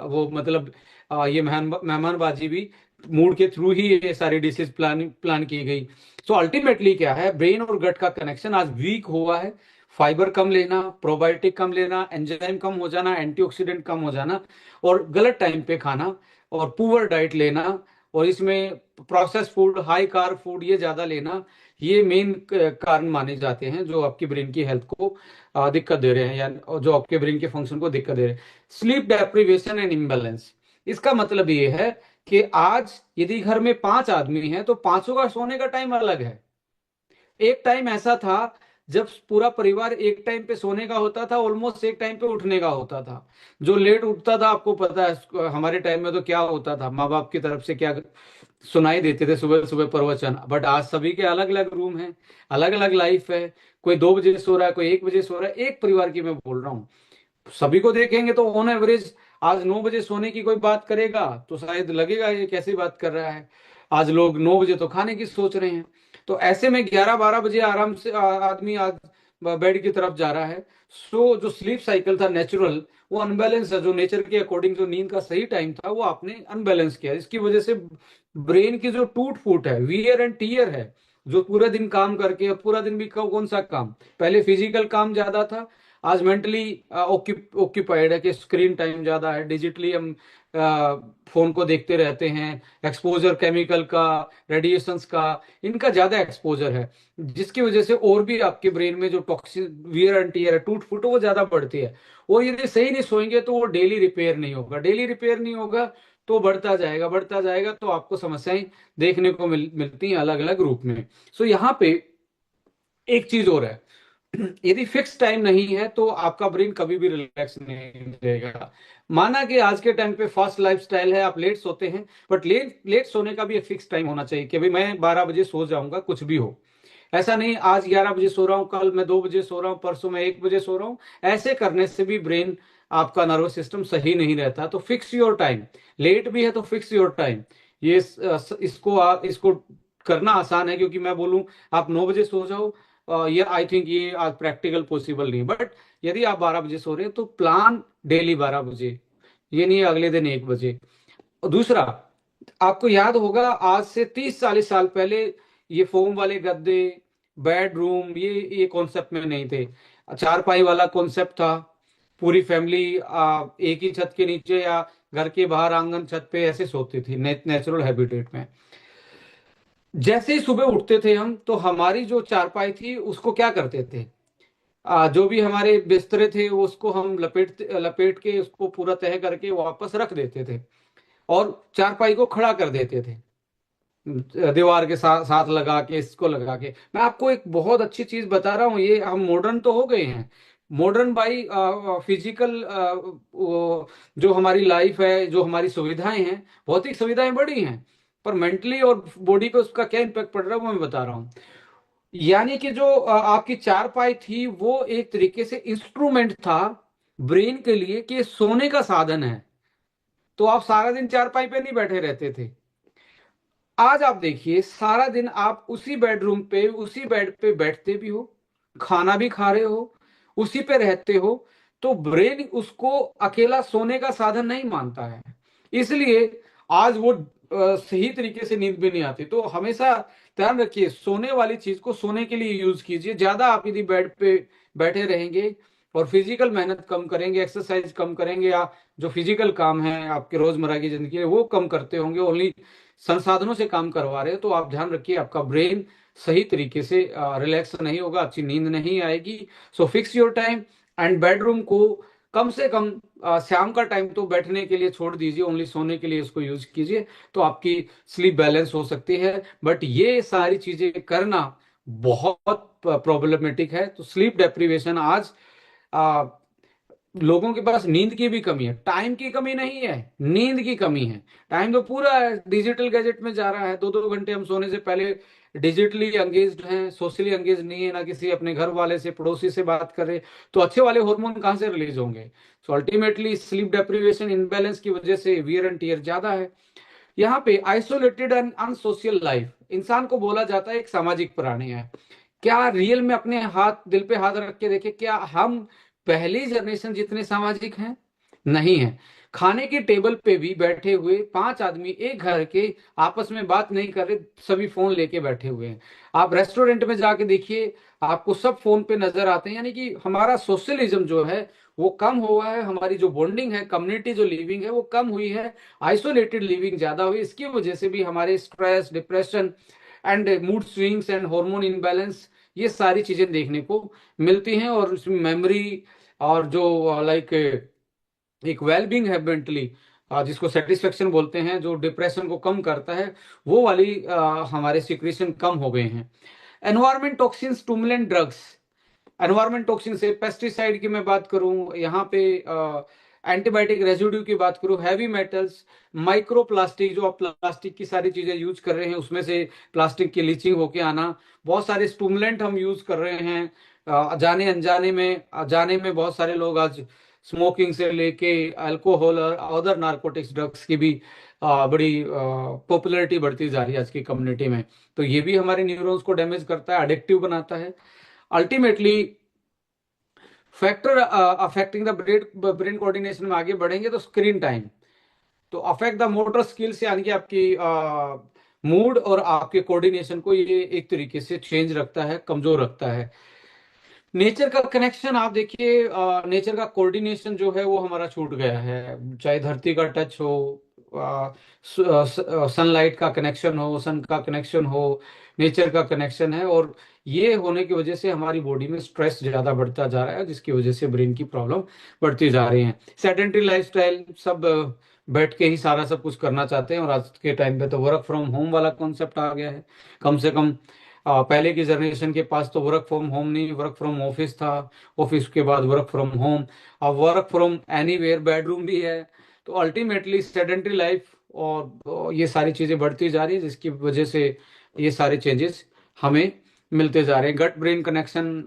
वो मतलब ये मेहमानबाजी भी मूड के थ्रू ही ये सारी डिशेज प्लान की गई। सो अल्टीमेटली क्या है, ब्रेन और गट का कनेक्शन आज वीक हुआ है। फाइबर कम लेना, प्रोबायोटिक कम लेना, एंजाइम कम हो जाना, एंटीऑक्सीडेंट कम हो जाना, और गलत टाइम पे खाना, और पुअर डाइट लेना, और इसमें process food, high carb food ये ज्यादा लेना, ये मेन कारण माने जाते हैं जो आपकी ब्रेन की हेल्थ को दिक्कत दे रहे हैं, या जो आपके ब्रेन के फंक्शन को दिक्कत दे रहे हैं। स्लीप डेप्रिवेशन एंड इम्बैलेंस, इसका मतलब ये है कि आज यदि घर में 5 आदमी हैं तो पांचों का सोने का टाइम अलग है। एक टाइम ऐसा था जब पूरा परिवार एक टाइम पे सोने का होता था, ऑलमोस्ट एक टाइम पे उठने का होता था। जो लेट उठता था, आपको पता है हमारे टाइम में तो क्या होता था, माँ बाप की तरफ से क्या सुनाई देते थे सुबह सुबह प्रवचन। बट आज सभी के अलग अलग रूम हैं, अलग अलग लाइफ है, कोई 2 बजे सो रहा है, कोई 1 बजे सो रहा है। एक परिवार की मैं बोल रहा हूँ, सभी को देखेंगे तो ऑन एवरेज आज 9 बजे सोने की कोई बात करेगा तो शायद लगेगा ये कैसी बात कर रहा है। आज लोग 9 बजे तो खाने की सोच रहे हैं। तो ऐसे में 11-12 बजे आराम से आदमी आज बेड की तरफ जा रहा है। सो जो स्लीप साइकिल था नेचुरल, वो अनबैलेंस है। जो नेचर के अकॉर्डिंग जो नींद का सही टाइम था वो आपने अनबैलेंस किया। इसकी वजह से ब्रेन की जो टूट फूट है, वियर एंड टीयर है, जो पूरा दिन काम करके, पूरा दिन भी कौन सा काम, पहले फिजिकल काम ज्यादा था, आज मेंटली ऑक्यूपाइड है कि स्क्रीन टाइम ज्यादा है, डिजिटली हम फोन को देखते रहते हैं, एक्सपोजर केमिकल का, रेडिएशंस का, इनका ज्यादा एक्सपोजर है, जिसकी वजह से और भी आपके ब्रेन में जो टॉक्सिन वियर एंड टियर है, टूट फूट, वो ज्यादा बढ़ती है। और यदि सही नहीं सोएंगे तो वो डेली रिपेयर नहीं होगा, डेली रिपेयर नहीं होगा तो बढ़ता जाएगा, बढ़ता जाएगा, तो आपको समस्याएं देखने को मिलती हैं अलग अलग रूप में। सो यहाँ पे एक चीज और है, यदि फिक्स टाइम नहीं है तो आपका ब्रेन कभी भी रिलैक्स नहीं रहेगा। माना कि आज के टाइम पे फास्ट लाइफस्टाइल है, आप लेट सोते हैं, बट लेट लेट सोने का भी एक फिक्स टाइम होना चाहिए कि भाई मैं 12 बजे सो जाऊंगा, कुछ भी हो। ऐसा नहीं आज 11 बजे सो रहा हूँ, कल मैं 2 बजे सो रहा हूँ, परसों मैं 1 बजे सो रहा हूँ। ऐसे करने से भी ब्रेन, आपका नर्वस सिस्टम सही नहीं रहता। तो फिक्स योर टाइम, लेट भी है तो फिक्स योर टाइम। ये इसको करना आसान है, क्योंकि मैं बोलूं आप 9 बजे सो जाओ, ये आई थिंक ये आज प्रैक्टिकल पॉसिबल नहीं। बट यदि आप 12 बजे सो रहे हैं तो प्लान डेली 12 बजे, ये नहीं है अगले दिन 1 बजे। और दूसरा, आपको याद होगा आज से 30-40 साल पहले ये फोम वाले गद्दे, बेडरूम, ये कॉन्सेप्ट में नहीं थे। चारपाई वाला कॉन्सेप्ट था, पूरी फैमिली एक ही छत के नीचे या घर के बाहर आंगन छत पे ऐसे सोती थी, नेचुरल हैबिटेट में। जैसे ही सुबह उठते थे हम, तो हमारी जो चारपाई थी उसको क्या करते थे, जो भी हमारे बिस्तरे थे उसको हम लपेट लपेट के उसको पूरा तह करके वापस रख देते थे, और चारपाई को खड़ा कर देते थे, दीवार के साथ साथ लगा के, इसको लगा के। मैं आपको एक बहुत अच्छी चीज बता रहा हूँ, ये हम मॉडर्न तो हो गए हैं, मॉडर्न बाई फिजिकल, जो हमारी लाइफ है, जो हमारी सुविधाएं हैं, भौतिक सुविधाएं बड़ी हैं, पर मेंटली और बॉडी पे उसका क्या इम्पैक्ट पड़ रहा है वो मैं बता रहा हूँ। यानी कि जो आपकी चारपाई थी वो एक तरीके से इंस्ट्रूमेंट था ब्रेन के लिए, कि सोने का साधन है। तो आप सारा दिन चारपाई पे नहीं बैठे रहते थे। आज आप देखिए, सारा दिन आप उसी बेडरूम पे, उसी बेड पे बैठते भी हो, खाना भी खा रहे हो, उसी पे रहते हो, तो ब्रेन उसको अकेला सोने का साधन नहीं मानता है। इसलिए आज वो सही तरीके से नींद भी नहीं आती। तो हमेशा ध्यान रखिए, सोने वाली चीज को सोने के लिए यूज कीजिए। ज्यादा आप यदि बेड पे बैठे रहेंगे और फिजिकल मेहनत कम करेंगे, एक्सरसाइज कम करेंगे, या जो फिजिकल काम है आपके रोजमर्रा की जिंदगी में वो कम करते होंगे, ओनली संसाधनों से काम करवा रहे हो, तो आप ध्यान रखिए आपका ब्रेन सही तरीके से रिलैक्स नहीं होगा, अच्छी नींद नहीं आएगी। So fix your time, and bedroom को कम से कम शाम का टाइम तो बैठने के लिए छोड़ दीजिए, ओनली सोने के लिए इसको यूज कीजिए, तो आपकी स्लीप बैलेंस हो सकती है। बट ये सारी चीजें करना बहुत प्रॉब्लमेटिक है। तो स्लीप डेप्रीवेशन आज लोगों के पास नींद की भी कमी है, टाइम की कमी नहीं है, नींद की कमी है। टाइम तो पूरा डिजिटल गैजेट में जा रहा है, 2-2 घंटे हम सोने से पहले डिजिटली एंगेज्ड हैं, सोशली एंगेज नहीं है, ना किसी अपने घर वाले से, पड़ोसी से बात कर रहे, तो अच्छे वाले हार्मोन कहाँ से रिलीज होंगे। So ultimately sleep deprivation imbalance की वजह से वियर एंड टीयर ज्यादा है। यहाँ पे आइसोलेटेड एंड अनसोशल लाइफ, इंसान को बोला जाता है एक सामाजिक प्राणी है। क्या रियल में अपने हाथ दिल पे हाथ रख के देखे, क्या हम पहली जनरेशन जितने सामाजिक हैं? नहीं है। खाने की टेबल पे भी बैठे हुए 5 आदमी एक घर के आपस में बात नहीं कर रहे, सभी फोन लेके बैठे हुए हैं। आप रेस्टोरेंट में जाके देखिए, आपको सब फोन पे नजर आते हैं। यानी कि हमारा सोशलिज्म जो है वो कम हुआ है, हमारी जो बॉन्डिंग है, कम्युनिटी जो लिविंग है वो कम हुई है, आइसोलेटेड लिविंग ज्यादा हुई। इसकी वजह से भी हमारे stress, depression and mood swings and hormone imbalance, ये सारी चीजें देखने को मिलती हैं। और उसमें मेमोरी, और जो लाइक एक वेलबींग है मेंटली, जिसको सेटिस्फेक्शन बोलते हैं, जो डिप्रेशन को कम करता है, वो वाली हमारे सिक्रीशन कम हो गए हैं। Environment toxin, stimulant drugs, environment toxin से पेस्टिसाइड की मैं बात करूं, यहाँ पे एंटीबायोटिक रेजिड्यू की बात करूं, हैवी मेटल्स, माइक्रो प्लास्टिक, जो आप प्लास्टिक की सारी चीजें यूज कर रहे हैं उसमें से प्लास्टिक की लीचिंग होके आना, बहुत सारे स्टूमुलेंट हम यूज कर रहे हैं जाने अनजाने में। जाने में बहुत सारे लोग आज स्मोकिंग से लेके अल्कोहल और अदर नार्कोटिक्स ड्रग्स की भी बड़ी पॉपुलैरिटी बढ़ती जा रही है आज की कम्युनिटी में। तो ये भी हमारे न्यूरॉन्स को डैमेज करता है, एडिक्टिव बनाता है। Ultimately factor affecting the brain brain coordination में आगे बढ़ेंगे तो स्क्रीन टाइम, तो अफेक्ट द मोटर स्किल्स, यानी कि आपकी मूड और आपके कोऑर्डिनेशन को ये एक तरीके से चेंज रखता है, कमजोर रखता है। नेचर का कनेक्शन आप देखिए, नेचर का कोऑर्डिनेशन जो है वो हमारा छूट गया है। चाहे धरती का टच हो, सनलाइट का कनेक्शन हो, सन का कनेक्शन हो, नेचर का कनेक्शन है। और ये होने की वजह से हमारी बॉडी में स्ट्रेस ज्यादा बढ़ता जा रहा है, जिसकी वजह से ब्रेन की प्रॉब्लम बढ़ती जा रही है। सेडेंटरी लाइफस्टाइल, सब बैठ के ही सारा सब कुछ करना चाहते हैं। और आज के टाइम पे तो वर्क फ्रॉम होम वाला कॉन्सेप्ट आ गया है। कम से कम पहले की जनरेशन के पास तो वर्क फ्रॉम होम नहीं, वर्क फ्रॉम ऑफिस था, ऑफिस के बाद वर्क फ्रॉम होम, अब वर्क फ्रॉम एनीवेयर, बेडरूम भी है। तो अल्टीमेटली सेडेंटरी लाइफ और ये सारी चीजें बढ़ती जा रही है, जिसकी वजह से ये सारे चेंजेस हमें मिलते जा रहे हैं। गट ब्रेन कनेक्शन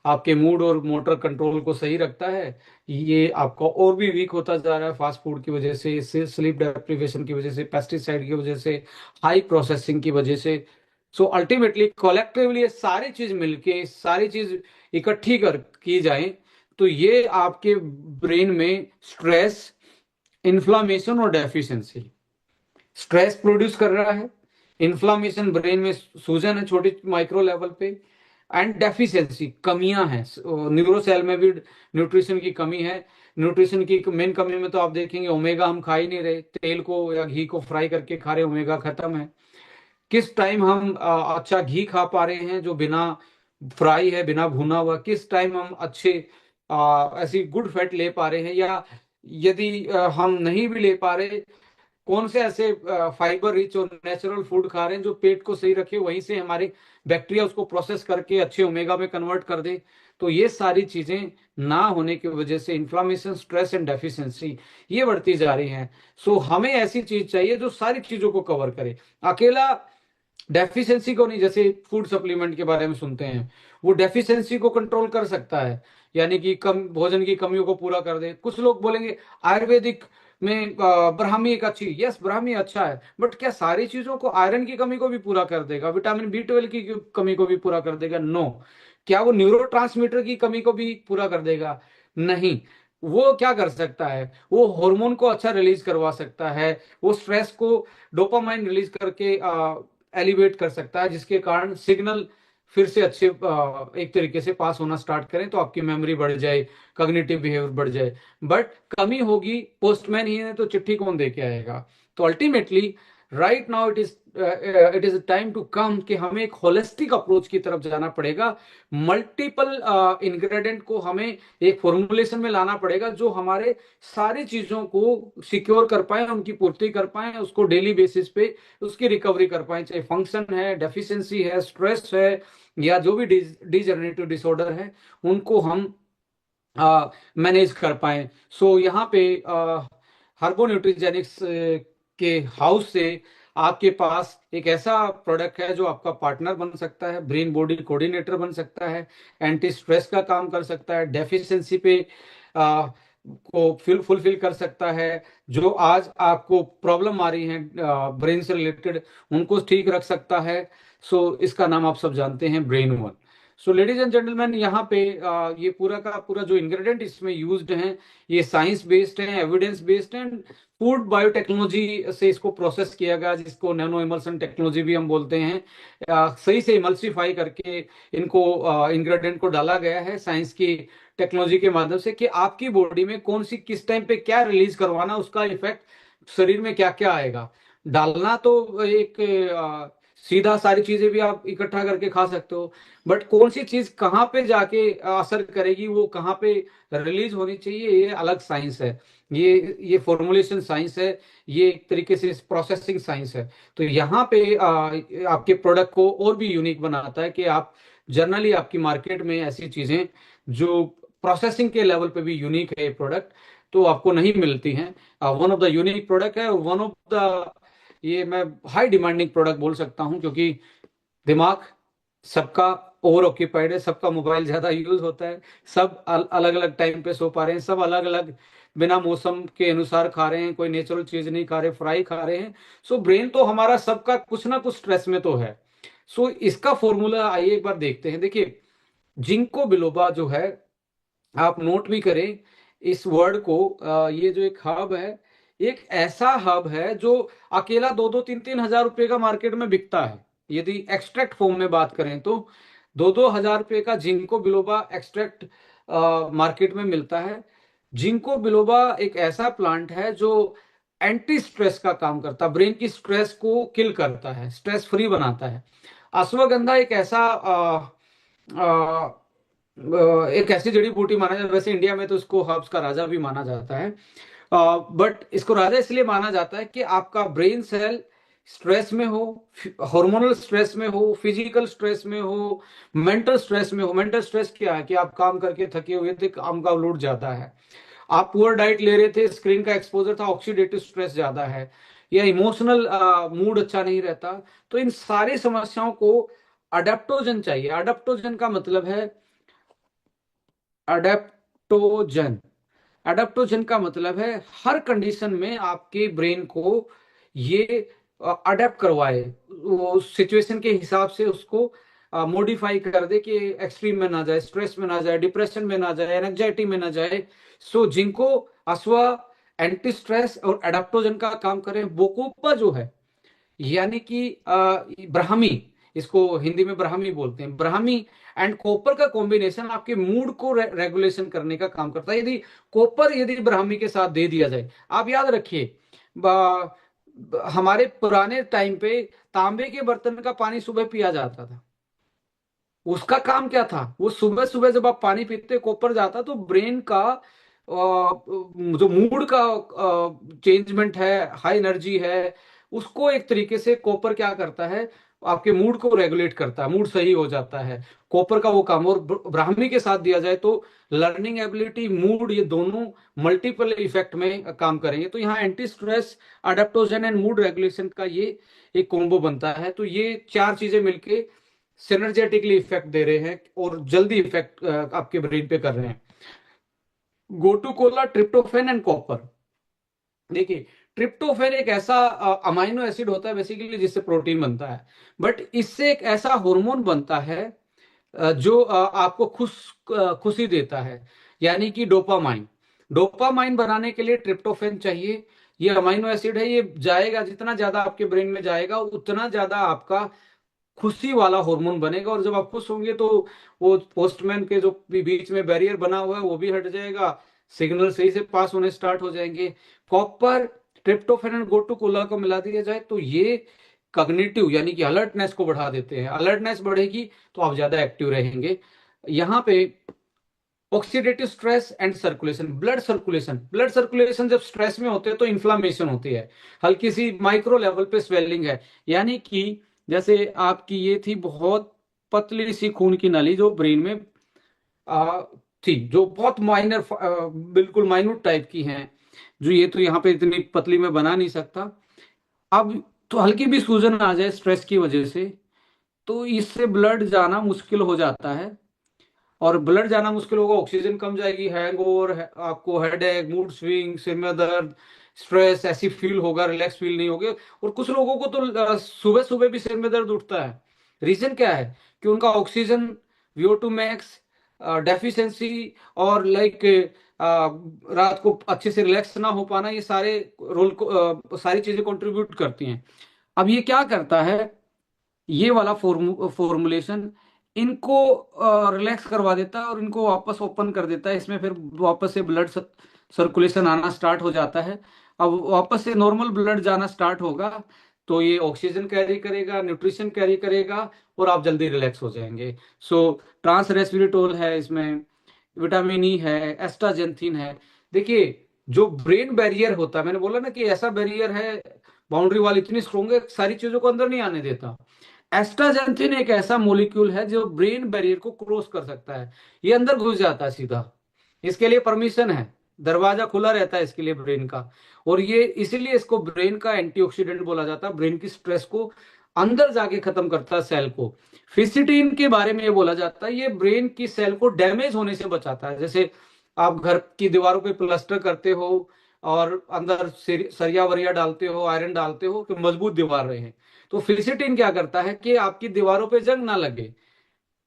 आपके मूड और मोटर कंट्रोल को सही रखता है। ये आपका और भी वीक होता जा रहा है फास्ट फूड की वजह से, स्लीप डेप्रिवेशन की वजह से, पेस्टिसाइड की वजह से, हाई प्रोसेसिंग की वजह से। सो अल्टीमेटली कलेक्टिवली ये सारी चीज मिलके, सारी चीज इकट्ठी कर की जाए, तो ये आपके ब्रेन में स्ट्रेस, इन्फ्लामेशन और डेफिशिएंसी, स्ट्रेस प्रोड्यूस कर रहा है, इन्फ्लामेशन ब्रेन में सूजन है छोटी माइक्रो लेवल पे, एंड डेफिशिएंसी कमियां हैं न्यूरो सेल में भी, न्यूट्रिशन की कमी है। न्यूट्रिशन की मेन कमी में तो आप देखेंगे ओमेगा हम खा ही नहीं रहे, तेल को या घी को फ्राई करके खा रहे, ओमेगा खत्म है। किस टाइम हम अच्छा घी खा पा रहे हैं जो बिना फ्राई है, बिना भुना हुआ? किस टाइम हम अच्छे ऐसी गुड फैट ले पा रहे हैं? या यदि हम नहीं भी ले पा रहे, कौन से ऐसे फाइबर रिच और नेचुरल फूड खा रहे हैं जो पेट को सही रखे, वहीं से हमारे बैक्टीरिया उसको प्रोसेस करके अच्छे ओमेगा में कन्वर्ट कर दे? तो ये सारी चीजें ना होने की वजह से इन्फ्लामेशन, स्ट्रेस एंड डेफिशिएंसी ये बढ़ती जा रही हैं। सो हमें ऐसी चीज चाहिए जो सारी चीजों को कवर करे। अकेला डेफिशिएंसी को नहीं, जैसे फूड सप्लीमेंट के बारे में सुनते हैं, वो डेफिशिएंसी को कंट्रोल कर सकता है, यानी कि कम भोजन की कमियों को पूरा कर दे। कुछ लोग बोलेंगे आयुर्वेदिक में ब्राह्मी एक अच्छी, यस ब्राह्मी अच्छा है, बट क्या सारी चीजों को, आयरन की कमी को भी पूरा कर देगा, विटामिन बी 12 की कमी को भी पूरा कर देगा? नो। क्या वो न्यूरो की कमी को भी पूरा कर देगा? नहीं। वो क्या कर सकता है? वो हार्मोन को अच्छा रिलीज करवा सकता है, वो स्ट्रेस को, डोपामाइन रिलीज करके एलिवेट कर सकता है, जिसके कारण सिग्नल फिर से अच्छे एक तरीके से पास होना स्टार्ट करें, तो आपकी मेमोरी बढ़ जाए, कॉग्निटिव बिहेवियर बढ़ जाए। बट कमी होगी, पोस्टमैन ही है तो चिट्ठी कौन दे के आएगा? तो ultimately right now it is time to come कि हमें एक होलिस्टिक अप्रोच की तरफ जाना पड़ेगा। मल्टीपल इंग्रेडिएंट को हमें एक फॉर्मुलेशन में लाना पड़ेगा जो हमारे सारी चीजों को सिक्योर कर पाए, उनकी पूर्ति कर पाए, उसको डेली बेसिस पे उसकी रिकवरी कर पाए, चाहे फंक्शन है, डेफिशिएंसी है, स्ट्रेस है, या जो भी डिजनरेटिव डिसऑर्डर है, उनको हम मैनेज कर पाए। सो यहाँ पे हर्बो न्यूट्रीजेनिक्स के हाउस से आपके पास एक ऐसा प्रोडक्ट है जो आपका पार्टनर बन सकता है, ब्रेन बॉडी कोऑर्डिनेटर बन सकता है, एंटी स्ट्रेस का काम कर सकता है, डेफिशिएंसी पे को फुलफिल कर सकता है, जो आज आपको प्रॉब्लम आ रही है ब्रेन से रिलेटेड उनको ठीक रख सकता है। सो इसका नाम आप सब जानते हैं, brain one. So ladies and gentleman, यहाँ पे ये पूरा का पूरा जो इंग्रेडिएंट इसमें यूज्ड हैं, ये साइंस बेस्ड हैं, एविडेंस बेस्ड हैं, फूड बायोटेक्नोलॉजी से इसको प्रोसेस किया गया, जिसको नैनो इमल्सन टेक्नोलॉजी भी हम बोलते हैं। सही से इमल्सिफाई करके इनको इंग्रेडिएंट को डाला गया है साइंस की टेक्नोलॉजी के माध्यम से, कि आपकी बॉडी में कौन सी किस टाइम पे क्या रिलीज करवाना, उसका इफेक्ट शरीर में क्या क्या आएगा। डालना तो एक सीधा सारी चीजें भी आप इकट्ठा करके खा सकते हो, बट कौन सी चीज कहाँ पे जाके असर करेगी, वो कहाँ पे रिलीज होनी चाहिए, ये अलग साइंस है। ये फॉर्मुलेशन साइंस है, ये एक तरीके से प्रोसेसिंग साइंस है। तो यहाँ पे आपके प्रोडक्ट को और भी यूनिक बनाता है कि आप जनरली आपकी मार्केट में ऐसी चीजें जो प्रोसेसिंग के लेवल पे भी यूनिक है प्रोडक्ट, तो आपको नहीं मिलती हैं। One of the unique product है, वन ऑफ द, ये मैं हाई डिमांडिंग प्रोडक्ट बोल सकता हूं, क्योंकि दिमाग सबका ओवर ऑक्यूपाइड है, सबका मोबाइल ज्यादा यूज होता है, सब अलग अलग टाइम पे सो पा रहे हैं, सब अलग अलग बिना मौसम के अनुसार खा रहे हैं, कोई नेचुरल चीज नहीं खा रहे, फ्राई खा रहे हैं। सो ब्रेन तो हमारा सबका कुछ ना कुछ स्ट्रेस में तो है। सो इसका फॉर्मूला आइए एक बार देखते हैं। देखिए, जिंको बिलोबा जो है, आप नोट भी करें इस वर्ड को, ये जो एक हब है, एक ऐसा हब है जो अकेला 2-2 3-3 हजार रुपए का मार्केट में बिकता है, यदि एक्सट्रैक्ट फॉर्म में बात करें तो। 2-2 हजार रुपये का जिंको बिलोबा एक्सट्रैक्ट मार्केट में मिलता है। जिंको बिलोबा एक ऐसा प्लांट है जो एंटी स्ट्रेस का काम करता है, ब्रेन की स्ट्रेस को किल करता है, स्ट्रेस फ्री बनाता है। अश्वगंधा एक ऐसा एक ऐसी जड़ी बूटी माना जाता है, वैसे इंडिया में तो इसको हर्ब्स का राजा भी माना जाता है, बट इसको राजा इसलिए माना जाता है कि आपका ब्रेन सेल स्ट्रेस में हो, हार्मोनल स्ट्रेस में हो, फिजिकल स्ट्रेस में हो, मेंटल स्ट्रेस में हो। मेंटल स्ट्रेस क्या है कि आप काम करके थके हुए थे, काम का लोड ज्यादा है, आप पुअर डाइट ले रहे थे, स्क्रीन का एक्सपोजर था, ऑक्सीडेटिव स्ट्रेस ज्यादा है, या इमोशनल मूड अच्छा नहीं रहता। तो इन सारी समस्याओं को अडेप्टोजन चाहिए। अडेप्टोजन का मतलब है, अडेप्टोजन अडेप्टोजन का मतलब है हर कंडीशन में आपके ब्रेन को ये अडेप्ट करवाए, वो सिचुएशन के हिसाब से उसको मॉडिफाई कर दे कि एक्सट्रीम में ना जाए, स्ट्रेस में ना जाए, डिप्रेशन में ना जाए, एंजाइटी में ना जाए। सो जिंको, अश्वा एंटी स्ट्रेस और एडाप्टोजन का काम करें। बोकोपा जो है, यानी कि ब्राह्मी, इसको हिंदी में ब्राह्मी बोलते हैं, ब्राह्मी एंड कॉपर का कॉम्बिनेशन आपके मूड को रेगुलेशन करने का काम करता है। यदि कॉपर यदि ब्राह्मी के साथ दे दिया जाए, आप याद रखिए, हमारे पुराने टाइम पे तांबे के बर्तन का पानी सुबह पिया जाता था। उसका काम क्या था, वो सुबह सुबह जब आप पानी पीते कॉपर जाता तो ब्रेन का जो मूड का चेंजमेंट है, हाई एनर्जी है, उसको एक तरीके से कॉपर क्या करता है, आपके मूड को रेगुलेट करता है, मूड सही हो जाता है। कॉपर का वो काम। और ब्राह्मी के साथ दिया जाए तो लर्निंग एबिलिटी, मूड, ये दोनों मल्टीपल इफेक्ट में काम करेंगे। तो यहाँ anti stress, adaptogen and mood regulation का ये एक कॉम्बो बनता है। तो ये चार चीजें मिलके सिनर्जेटिकली इफेक्ट दे रहे हैं और जल्दी इफेक्ट आपके ब्रेन पे कर रहे हैं। Gotu Cola, tryptophan and copper. देखिए, ट्रिप्टोफेन एक ऐसा अमाइनो एसिड होता है बेसिकली जिससे प्रोटीन बनता है, बट इससे एक ऐसा हार्मोन बनता है जो आपको खुशी देता है, यानी कि डोपामाइन। डोपामाइन बनाने के लिए ट्रिप्टोफेन चाहिए। ये अमाइनो एसिड है, ये जाएगा, जितना ज्यादा आपके ब्रेन में जाएगा उतना ज्यादा आपका खुशी वाला हार्मोन बनेगा। और जब आप खुश होंगे तो वो पोस्टमैन के जो बीच में बैरियर बना हुआ है वो भी हट जाएगा, सिग्नल सही से पास होने स्टार्ट हो जाएंगे। कॉपर, ट्रिप्टोफैन एंड गोटुकोला को मिला दिया जाए तो ये कॉग्निटिव यानी कि अलर्टनेस को बढ़ा देते हैं। अलर्टनेस बढ़ेगी तो आप ज्यादा एक्टिव रहेंगे। यहाँ पे oxidative stress and circulation, blood circulation जब स्ट्रेस में होते हैं तो इन्फ्लामेशन होती है, हल्की सी माइक्रो लेवल पे स्वेलिंग है, यानी कि जैसे आपकी ये थी बहुत पतली सी खून की नली जो ब्रेन में आ, थी, जो बहुत माइनर, बिल्कुल माइन्यूट टाइप की है, जो ये तो यहाँ पे इतनी पतली में बना नहीं सकता। अब तो हल्की भी सूजन आ जाए स्ट्रेस की वजह से तो इससे ब्लड जाना मुश्किल हो जाता है, और ब्लड जाना मुश्किल होगा, ऑक्सीजन कम जाएगी, हैंगओवर, आपको हेडेक, मूड स्विंग, सिर में दर्द, स्ट्रेस ऐसी फील होगा, रिलैक्स फील नहीं होगे। और कुछ लोगों को तो सुबह सुबह भी सिर में दर्द उठता है। रीजन क्या है कि उनका ऑक्सीजन, VO2 मैक्स डेफिशिएंसी, और लाइक रात को अच्छे से रिलैक्स ना हो पाना, ये सारे रोल को सारी चीजें कंट्रीब्यूट करती हैं। अब ये क्या करता है, ये वाला फॉर्मुलेशन इनको रिलैक्स करवा देता है और इनको वापस ओपन कर देता है। इसमें फिर वापस से ब्लड सर्कुलेशन आना स्टार्ट हो जाता है। अब वापस से नॉर्मल ब्लड जाना स्टार्ट होगा तो ये ऑक्सीजन कैरी करेगा, न्यूट्रिशन कैरी करेगा, और आप जल्दी रिलैक्स हो जाएंगे। सो ट्रांस रेस्पिरेटोल है इसमें, विटामिन ई है, एस्टाजेंथिन है। देखिए, जो ब्रेन बैरियर होता है, मैंने बोला ना कि ऐसा बैरियर है, बाउंड्री वाल इतनी स्ट्रोंग है, सारी चीजों को अंदर नहीं आने देता। एस्ट्राजेंथिन एक ऐसा मोलिक्यूल है जो ब्रेन बैरियर को क्रॉस कर सकता है, ये अंदर घुस जाता है सीधा, इसके लिए परमिशन है, दरवाजा खुला रहता है इसके लिए ब्रेन का। और ये इसीलिए इसको ब्रेन का एंटीऑक्सीडेंट बोला जाता है, ब्रेन की स्ट्रेस को अंदर जाके खत्म करता है सेल को। फिस्टिन के बारे में ये बोला जाता है, ये ब्रेन की सेल को डैमेज होने से बचाता है। जैसे आप घर की दीवारों पे प्लास्टर करते हो और अंदर सरिया वरिया डालते हो, आयरन डालते हो कि मजबूत दीवार रहे, तो फिलिसिटिन क्या करता है कि आपकी दीवारों पे जंग ना लगे,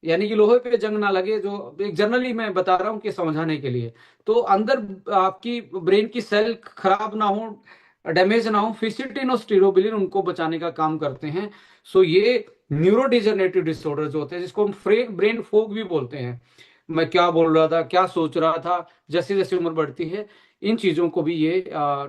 यानी कि लोहे पे जंग ना लगे, जो एक जनरली मैं बता रहा हूँ कि समझाने के लिए। तो अंदर आपकी ब्रेन की सेल खराब ना हो, डैमेज ना हो, फिसिटिन और स्टीरोबिलिन उनको बचाने का काम करते हैं। सो ये न्यूरो डिजनरेटिव डिसऑर्डर जो होते हैं, जिसको हम ब्रेन फोग भी बोलते हैं, मैं क्या बोल रहा था, क्या सोच रहा था, जैसे जैसे उम्र बढ़ती है, इन चीजों को भी ये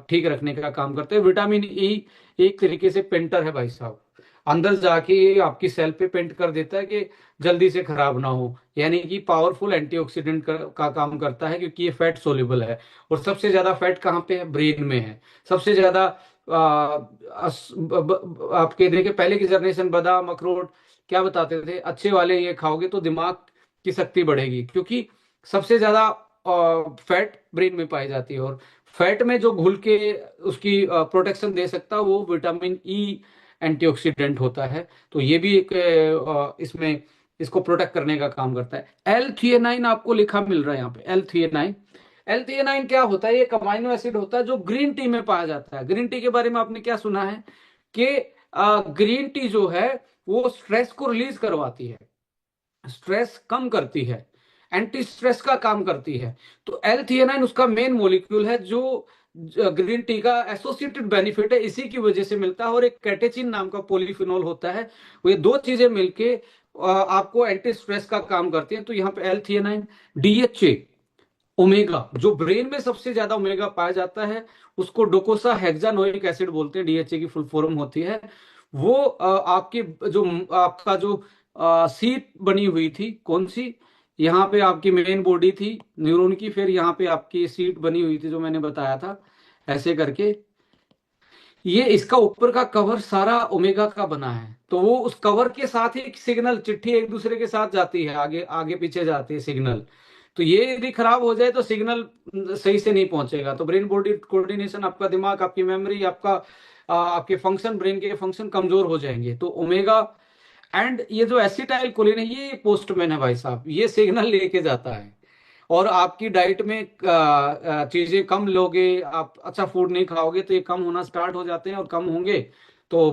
ठीक रखने का काम करते हैं। विटामिन ई एक तरीके से पेंटर है भाई साहब, अंदर जाके ये आपकी सेल पे पेंट कर देता है कि जल्दी से खराब ना हो, यानी कि पावरफुल एंटीऑक्सीडेंट का काम करता है, क्योंकि ये फैट सोल्यूबल है। और सबसे ज्यादा फैट कहाँ पे है? ब्रेन में है। सबसे ज्यादा आपके देखिए पहले की जनरेशन बादाम अखरोट क्या बताते थे, अच्छे वाले ये खाओगे तो दिमाग की शक्ति बढ़ेगी, क्योंकि सबसे ज्यादा फैट ब्रेन में पाई जाती है। और फैट में जो घुल के उसकी प्रोटेक्शन दे सकता है वो विटामिन ई एंटीऑक्सीडेंट होता है। तो ये भी एक इसमें इसको प्रोटेक्ट करने का काम करता है। L-theanine आपको लिखा मिल रहा है यहाँ पे, L-theanine। L-theanine क्या होता है? ये एक अमाइनो एसिड होता है जो ग्रीन टी में पाया जाता है। ग्रीन टी के बारे में आपने क्या सुना है कि ग्रीन टी जो है वो स्ट्रेस को रिलीज करवाती है, स्ट्रेस कम करती है, एंटी स्ट्रेस का काम करती है। तो L-theanine उसका मेन मॉलिक्यूल है जो ग्रीन टी का एसोसिएटेड बेनिफिट है, इसी की वजह से मिलता है। और एक कैटेचिन नाम का पॉलीफिनोल होता है, वो ये दो चीजें मिलके आपको एंटी स्ट्रेस का काम करती हैं। तो यहाँ पे L-theanine, DHA, ओमेगा, जो ब्रेन में सबसे ज्यादा ओमेगा पाया जाता है उसको डोकोसा हेक्सानोइक एसिड बोलते हैं, डीएचए की फुल फॉर्म होती है। वो आपके जो आपका जो सीट बनी हुई थी कौन सी, यहाँ पे आपकी मेन बॉडी थी न्यूरॉन की, फिर यहाँ पे आपकी सीट बनी हुई थी जो मैंने बताया था ऐसे करके, ये इसका ऊपर का कवर सारा ओमेगा का बना है। तो वो उस कवर के साथ ही एक सिग्नल चिट्ठी एक दूसरे के साथ जाती है, आगे आगे पीछे जाती है सिग्नल। तो ये यदि खराब हो जाए तो सिग्नल सही से नहीं पहुंचेगा। तो ब्रेन बॉडी कोऑर्डिनेशन, आपका दिमाग, आपकी मेमोरी, आपका आपके फंक्शन, ब्रेन के फंक्शन कमजोर हो जाएंगे। तो ओमेगा एंड ये जो एसिटाइल कोलिन है ये पोस्टमैन है भाई साहब, ये सिग्नल लेके जाता है। और आपकी डाइट में चीजें कम लोगे, आप अच्छा फूड नहीं खाओगे तो ये कम होना स्टार्ट हो जाते हैं, और कम होंगे तो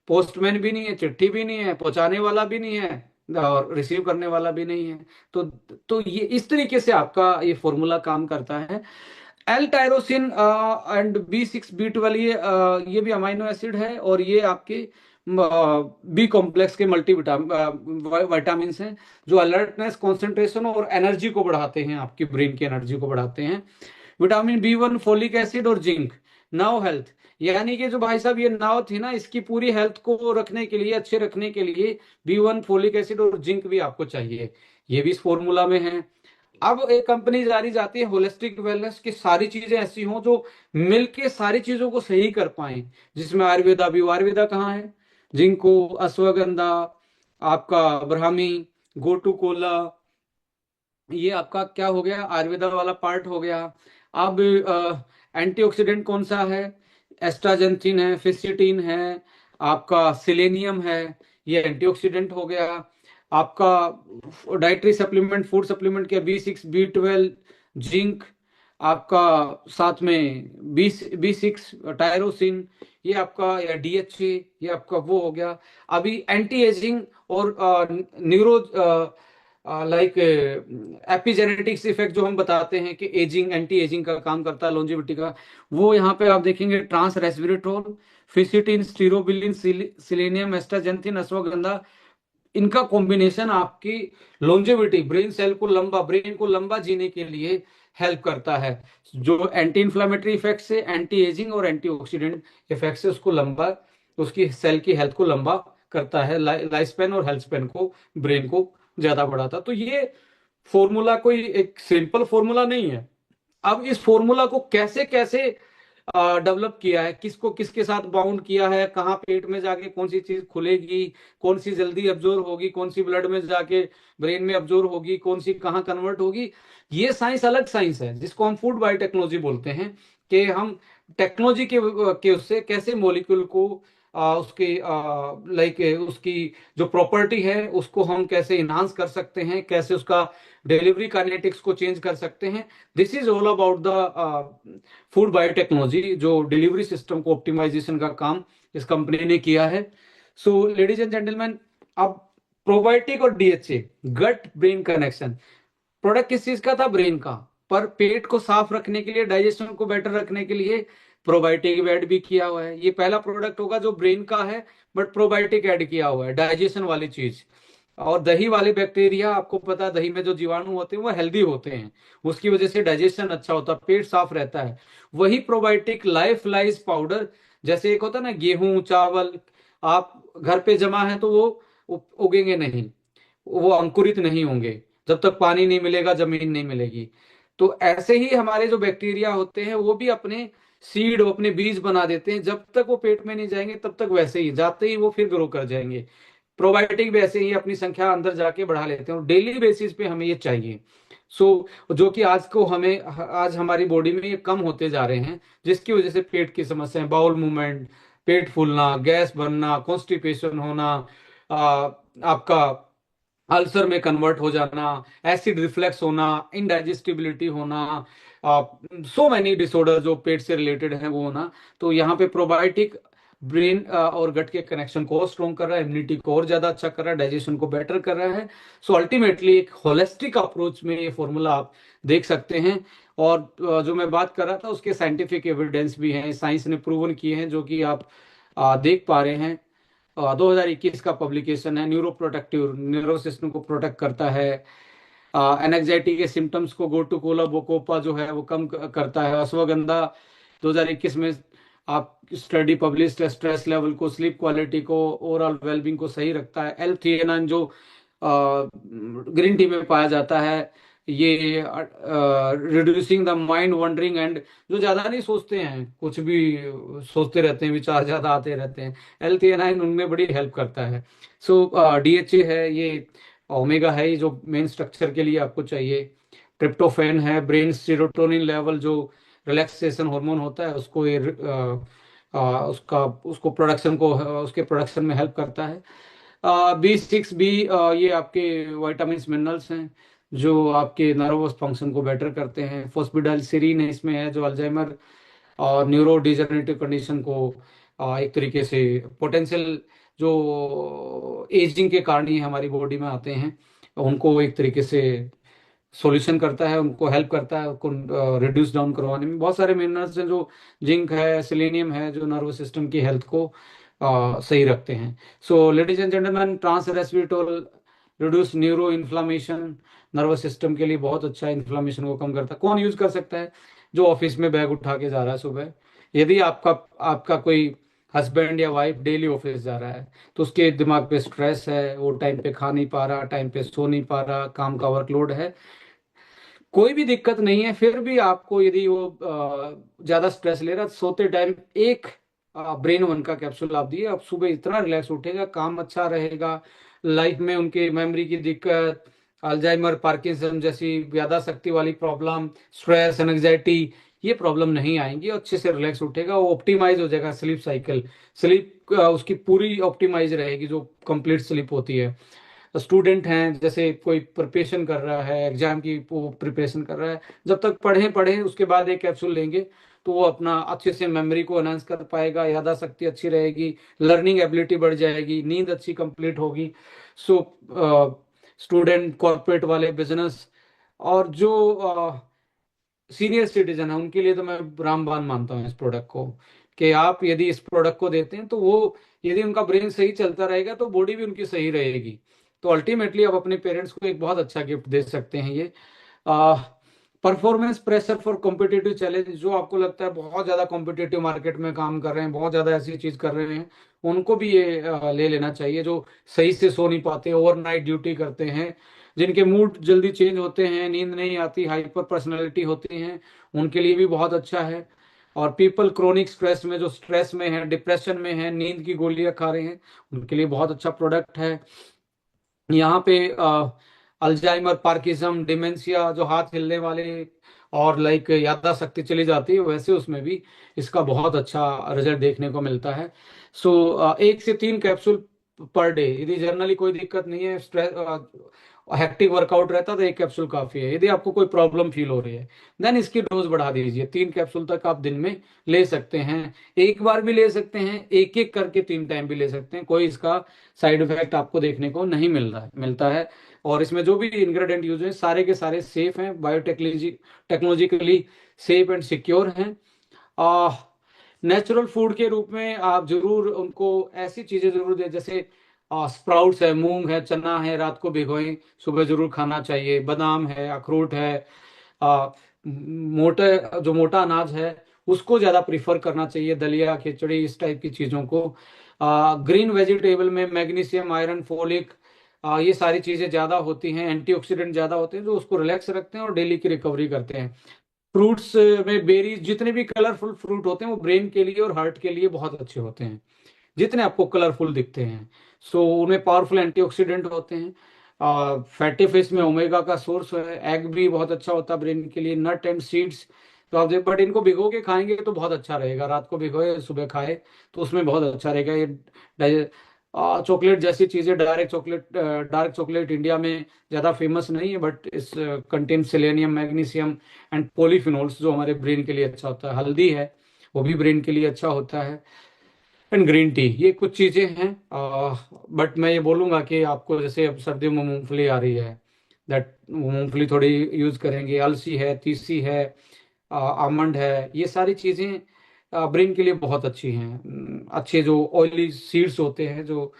पोस्टमैन भी नहीं है, चिट्ठी भी नहीं है, पहुंचाने वाला भी नहीं है, और रिसीव करने वाला भी नहीं है। तो तो ये इस तरीके से आपका ये फॉर्मूला काम करता है। L tyrosine and B6 B12, ये भी अमाइनो एसिड है, और ये आपके बी कॉम्प्लेक्स के मल्टी विटामिन हैं जो अलर्टनेस, कंसंट्रेशन और एनर्जी को बढ़ाते हैं, आपकी ब्रेन की एनर्जी को बढ़ाते हैं। विटामिन B1, फोलिक एसिड और जिंक। नाउ हेल्थ, यानी कि जो भाई साहब ये नाव थी ना, इसकी पूरी हेल्थ को रखने के लिए, अच्छे रखने के लिए B1, फोलिक एसिड और जिंक भी आपको चाहिए, ये भी इस फॉर्मूला में है। अब एक कंपनी जारी जाती है होलिस्टिक वेलनेस की, सारी चीजें ऐसी हों जो मिलके सारी चीजों को सही कर पाए, जिसमें आयुर्वेदा भी, आयुर्वेदा कहाँ है? जिंको, अश्वगंधा, आपका ब्राह्मी, गोटू कोला, ये आपका क्या हो गया? आयुर्वेदा वाला पार्ट हो गया। अब एंटीऑक्सीडेंट कौन सा है? एस्ट्राजेंथिन है, फिस्टिन है, आपका सिलेनियम है, ये एंटीऑक्सीडेंट हो गया। आपका डाइटरी सप्लीमेंट, फूड सप्लीमेंट के B6 B12 जिंक, आपका साथ में B6 टायरोसिन, ये आपका, या DHA, ये आपका वो हो गया। अभी एंटी एजिंग और न्यूरो लाइक एपिजेनेटिक्स इफेक्ट जो हम बताते हैं कि एजिंग, एंटी एजिंग का काम करता है, लॉन्जेविटी का, वो यहाँ पे आप देखेंगे ट्रांस रेस्वेराट्रोल, फिसिटिन, स्टीरोबिलिन, सिलेनियम, एस्टाजेंथिन, अश्वगंधा, इनका कॉम्बिनेशन आपकी लॉन्जेविटी, ब्रेन सेल को लंबा, ब्रेन को लंबा जीने के लिए हेल्प करता है। जो एंटी इंफ्लेमेटरी इफेक्ट से, एंटी एजिंग और एंटी ऑक्सीडेंट इफेक्ट से उसको लंबा, उसकी सेल की हेल्थ को लंबा करता है, लाइफ स्पेन और हेल्थ स्पेन को, ब्रेन को ज्यादा बढ़ाता। तो ये फॉर्मूला कोई एक सिंपल फॉर्मूला नहीं है। अब इस फॉर्मूला को कैसे कैसे डेवलप किया है, किसको किसके साथ बाउंड किया है, कहाँ पेट में जाके कौन सी चीज खुलेगी, कौन सी जल्दी अब्जॉर्ब होगी, कौन सी ब्लड में जाके ब्रेन में अब्जॉर्ब होगी, कौन सी कहाँ कन्वर्ट होगी, ये साइंस अलग साइंस है, जिसको हम फूड बायोटेक्नोलॉजी बोलते हैं। कि हम टेक्नोलॉजी के उससे कैसे मॉलिक्यूल को उसके लाइक उसकी जो प्रॉपर्टी है उसको हम कैसे इन्हांस कर सकते हैं, कैसे उसका डिलीवरी काइनेटिक्स को चेंज कर सकते हैं। This is all about the food biotechnology, जो डिलीवरी सिस्टम को ऑप्टिमाइजेशन का काम इस कंपनी ने किया है। सो लेडीज एंड जेंटलमैन, अब प्रोबायोटिक और DHA, gut brain connection, product किस चीज का था? ब्रेन का। पर पेट को साफ रखने के लिए, डाइजेशन को बेटर रखने के लिए प्रोबायोटिक ऐड भी किया हुआ है। ये पहला प्रोडक्ट होगा जो ब्रेन का है, बट प्रोबायोटिक ऐड किया हुआ है, डाइजेशन वाली चीज। और दही वाले बैक्टीरिया, आपको पता है दही में जो जीवाणु होते हैं वो हेल्दी होते हैं, उसकी वजह से डाइजेशन अच्छा होता है, पेट साफ रहता है। वही प्रोबायोटिक लाइफ लाइज पाउडर, जैसे एक होता है ना गेहूं चावल, आप घर पे जमा है तो वो उगेंगे नहीं, वो अंकुरित नहीं होंगे जब तक पानी नहीं मिलेगा, जमीन नहीं मिलेगी। तो ऐसे ही हमारे जो बैक्टीरिया होते हैं वो भी अपने सीड, अपने बीज बना देते हैं, जब तक वो पेट में नहीं जाएंगे तब तक वैसे ही, जाते ही वो फिर ग्रो कर जाएंगे। प्रोबायोटिक भी ऐसे ही अपनी संख्या अंदर जाके बढ़ा लेते हैं, और डेली बेसिस पे हमें ये चाहिए। जो कि आज को हमें, आज हमारी बॉडी में ये कम होते जा रहे हैं, जिसकी वजह से पेट की समस्याएं, बाउल मूवमेंट, पेट फूलना, गैस बनना, कॉन्स्टिपेशन होना, आपका अल्सर में कन्वर्ट हो जाना, एसिड रिफ्लेक्स होना, इनडाइजेस्टिबिलिटी होना, सो मैनी डिसऑर्डर जो पेट से रिलेटेड है वो होना। तो यहाँ पे प्रोबायोटिक ब्रेन और गट के कनेक्शन को और स्ट्रॉन्ग कर रहा है, इम्यूनिटी को और ज्यादा अच्छा कर रहा है, डाइजेशन को बेटर कर रहा है। सो अल्टीमेटली एक होलिस्टिक अप्रोच में ये फॉर्मूला आप देख सकते हैं। और जो मैं बात कर रहा था उसके साइंटिफिक एविडेंस भी हैं, साइंस ने प्रूवन किए हैं, जो कि आप देख पा रहे हैं। 2021 का पब्लिकेशन है, न्यूरो प्रोटेक्टिव, न्यूरो सिस्टम को प्रोटेक्ट करता है, एनजाइटी के सिम्टम्स को, गोटुकोला बोकोपा जो है वो कम करता है, अश्वगंधा 2021 में आप स्टडी पब्लिश्ड है, स्ट्रेस लेवल को, स्लीप क्वालिटी को, ओवरऑल वेलबींग को सही रखता है। एल थियानाइन जो ग्रीन टी में पाया जाता है, ये reducing the mind wondering and, जो ज्यादा नहीं सोचते हैं, कुछ भी सोचते रहते हैं, विचार ज्यादा आते रहते हैं, एल थियानाइन उनमें बड़ी हेल्प करता है। सो डीएचए है ये, ओमेगा है ये जो मेन स्ट्रक्चर के लिए आपको चाहिए, ट्रिप्टोफैन है, ब्रेन सीरोटोनिन लेवल जो रिलैक्सेशन हार्मोन होता है उसको ये उसको प्रोडक्शन को, उसके प्रोडक्शन में हेल्प करता है। B6 भी, ये आपके वाइटामिन मिनरल्स हैं जो आपके नर्वस फंक्शन को बेटर करते हैं। फोस्फिडाइलसिरीन है इसमें, है जो अल्जाइमर और न्यूरो डिजनरेटिव कंडीशन को एक तरीके से पोटेंशियल जो एजिंग के कारण ही हमारी बॉडी में आते हैं उनको एक तरीके से सॉल्यूशन करता है, उनको हेल्प करता है, उनको रिड्यूस डाउन करवाने में। बहुत सारे मिनरल्स हैं जो जिंक है, सेलेनियम है, जो नर्वस सिस्टम की हेल्थ को सही रखते हैं। So ladies and gentlemen, trans resveratrol reduce neuro inflammation, nervous system के लिए बहुत अच्छा है, इन्फ्लामेशन को कम करता है। कौन यूज कर सकता है? जो ऑफिस में बैग उठा के जा रहा है सुबह, यदि आपका आपका कोई हस्बैंड या वाइफ डेली ऑफिस जा रहा है तो उसके दिमाग पे स्ट्रेस है, वो टाइम पे खा नहीं पा रहा, टाइम पे सो नहीं पा रहा, काम का वर्कलोड है, कोई भी दिक्कत नहीं है, फिर भी आपको यदि वो ज्यादा स्ट्रेस ले रहा है, सोते टाइम एक ब्रेन वन का कैप्सूल आप दिए, अब सुबह इतना रिलैक्स उठेगा, काम अच्छा रहेगा, लाइफ में उनके मेमोरी की दिक्कत, अल्जाइमर, पार्किंसन जैसी यादा शक्ति वाली प्रॉब्लम, स्ट्रेस, एंजाइटी, ये प्रॉब्लम नहीं आएंगी, और अच्छे से रिलैक्स उठेगा, वो ऑप्टिमाइज हो जाएगा स्लीप साइकिल, स्लीप उसकी पूरी ऑप्टिमाइज रहेगी, जो कंप्लीट स्लीप होती है। स्टूडेंट हैं, जैसे कोई प्रिपरेशन कर रहा है, एग्जाम की वो प्रिपरेशन कर रहा है, जब तक पढ़े पढ़े उसके बाद एक कैप्सूल लेंगे तो वो अपना अच्छे से मेमोरी को एनहांस कर पाएगा, यादाशक्ति अच्छी रहेगी, लर्निंग एबिलिटी बढ़ जाएगी, नींद अच्छी कंप्लीट होगी। सो स्टूडेंट, कॉर्पोरेट वाले, बिजनेस, और जो सीनियर सिटीजन है उनके लिए तो मैं रामबाण मानता हूँ इस प्रोडक्ट को, कि आप यदि इस प्रोडक्ट को देते हैं तो वो, यदि उनका ब्रेन सही चलता रहेगा तो बॉडी भी उनकी सही रहेगी। तो अल्टीमेटली आप अपने पेरेंट्स को एक बहुत अच्छा गिफ्ट दे सकते हैं ये। Performance pressure for competitive challenge, जो आपको लगता है बहुत ज्यादा कॉम्पिटिटिव मार्केट में काम कर रहे हैं, बहुत ज्यादा ऐसी चीज कर रहे हैं, उनको भी ये ले लेना चाहिए। जो सही से सो नहीं पाते, ओवरनाइट ड्यूटी करते हैं, जिनके मूड जल्दी चेंज होते हैं, नींद नहीं आती, हाइपर पर्सनैलिटी होते हैं, उनके लिए भी बहुत अच्छा है। और पीपल क्रोनिक स्ट्रेस में, जो स्ट्रेस में है, डिप्रेशन में है, नींद की गोलियां खा रहे हैं, उनके लिए बहुत अच्छा प्रोडक्ट है। यहाँ पे अल्जाइमर, पार्किंसम, डिमेंशिया, जो हाथ हिलने वाले और लाइक याददाश्त चली जाती है, वैसे उसमें भी इसका बहुत अच्छा रिजल्ट देखने को मिलता है। सो 1 से 3 कैप्सूल पर डे, यदि जनरली कोई दिक्कत नहीं है, स्ट्रेस, हेक्टिक वर्कआउट रहता है तो 1 कैप्सूल काफी है। यदि आपको कोई प्रॉब्लम फील हो रही है देन इसकी डोज बढ़ा दीजिए, 3 कैप्सूल तक आप दिन में ले सकते हैं, एक बार भी ले सकते हैं, एक एक करके 3 टाइम भी ले सकते हैं, कोई इसका साइड इफेक्ट आपको देखने को नहीं मिलता है। और इसमें जो भी इंग्रेडिएंट यूज है सारे के सारे सेफ हैं, बायोटेक्नोलॉजिकली सेफ एंड सिक्योर हैं। नेचुरल फूड के रूप में आप जरूर उनको ऐसी चीजें जरूर दें, जैसे स्प्राउट्स है, मूंग है, चना है, रात को भिगोएं, सुबह जरूर खाना चाहिए। बादाम है, अखरोट है, आ, मोटे जो मोटा अनाज है उसको ज्यादा प्रीफर करना चाहिए, दलिया, खिचड़ी, इस टाइप की चीजों को। ग्रीन वेजिटेबल में मैग्नीशियम, आयरन, फोलिक, ये सारी चीजें ज्यादा होती हैं, एंटीऑक्सीडेंट ज्यादा होते हैं जो उसको रिलैक्स रखते हैं और डेली की रिकवरी करते हैं। फ्रूट्स में बेरीज, जितने भी कलरफुल फ्रूट होते हैं वो ब्रेन के लिए और हार्ट के लिए बहुत अच्छे होते हैं, जितने आपको कलरफुल दिखते हैं। सो उनमें पावरफुल एंटीऑक्सीडेंट होते हैं। फैटी फिश में ओमेगा का सोर्स है। एग भी बहुत अच्छा होता है ब्रेन के लिए। नट एंड सीड्स, तो आप देख, बट इनको भिगो के खाएंगे तो बहुत अच्छा रहेगा। रात को भिगोए, सुबह खाए तो उसमें बहुत अच्छा रहेगा। ये चॉकलेट जैसी चीजें, डार्क चॉकलेट इंडिया में ज्यादा फेमस नहीं है, बट इस contain selenium, magnesium and polyphenols, जो हमारे ब्रेन के लिए अच्छा होता है। हल्दी है, वो भी ब्रेन के लिए अच्छा होता है। एंड ग्रीन टी, ये कुछ चीजें हैं। बट मैं ये बोलूंगा कि आपको, जैसे अब सर्दियों में मूंगफली आ रही है, दैट मूंगफली थोड़ी यूज करेंगे। अलसी है, तीसी है, आमंड है, ये सारी चीजें ब्रेन के लिए बहुत अच्छी हैं। अच्छे जो ऑयली सीड्स होते हैं, जो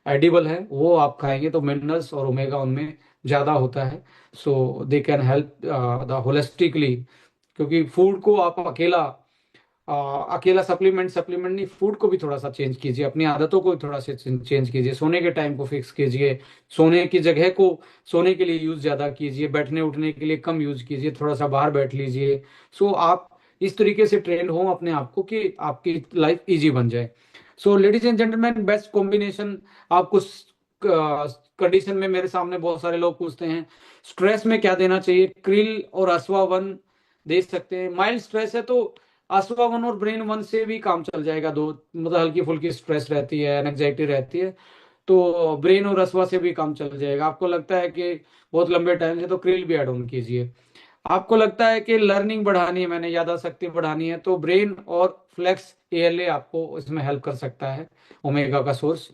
एडिबल है, वो आप खाएंगे तो मिनरल्स और ओमेगा उनमें ज्यादा होता है। So they can help the holistically. क्योंकि फूड को आप अकेला सप्लीमेंट सप्लीमेंट नहीं, फूड को भी थोड़ा सा चेंज कीजिए, अपनी आदतों को भी थोड़ा सा चेंज कीजिए। सोने के टाइम को फिक्स कीजिए, सोने की जगह को सोने के लिए यूज ज्यादा कीजिए, बैठने उठने के लिए कम यूज कीजिए, थोड़ा सा बाहर बैठ लीजिए। सो आप इस तरीके से ट्रेंड हो अपने आप को कि आपकी लाइफ इजी बन जाए। सो ladies and gentleman, best combination आपको कंडीशन में, मेरे सामने बहुत सारे लोग पूछते हैं स्ट्रेस में क्या देना चाहिए, क्रिल और अश्वावन दे सकते हैं। माइल्ड स्ट्रेस है तो अश्वा वन और ब्रेन वन से भी काम चल जाएगा। दो मतलब हल्की फुल्की स्ट्रेस रहती है, एनजाइटी रहती है, तो ब्रेन और अश्वा से भी काम चल जाएगा। आपको लगता है कि बहुत लंबे टाइम से, तो क्रिल भी ऐड ऑन कीजिए। आपको लगता है कि लर्निंग बढ़ानी है, मैंने यादाशक्ति बढ़ानी है, तो ब्रेन और फ्लेक्स एएलए आपको इसमें हेल्प कर सकता है, ओमेगा का सोर्स।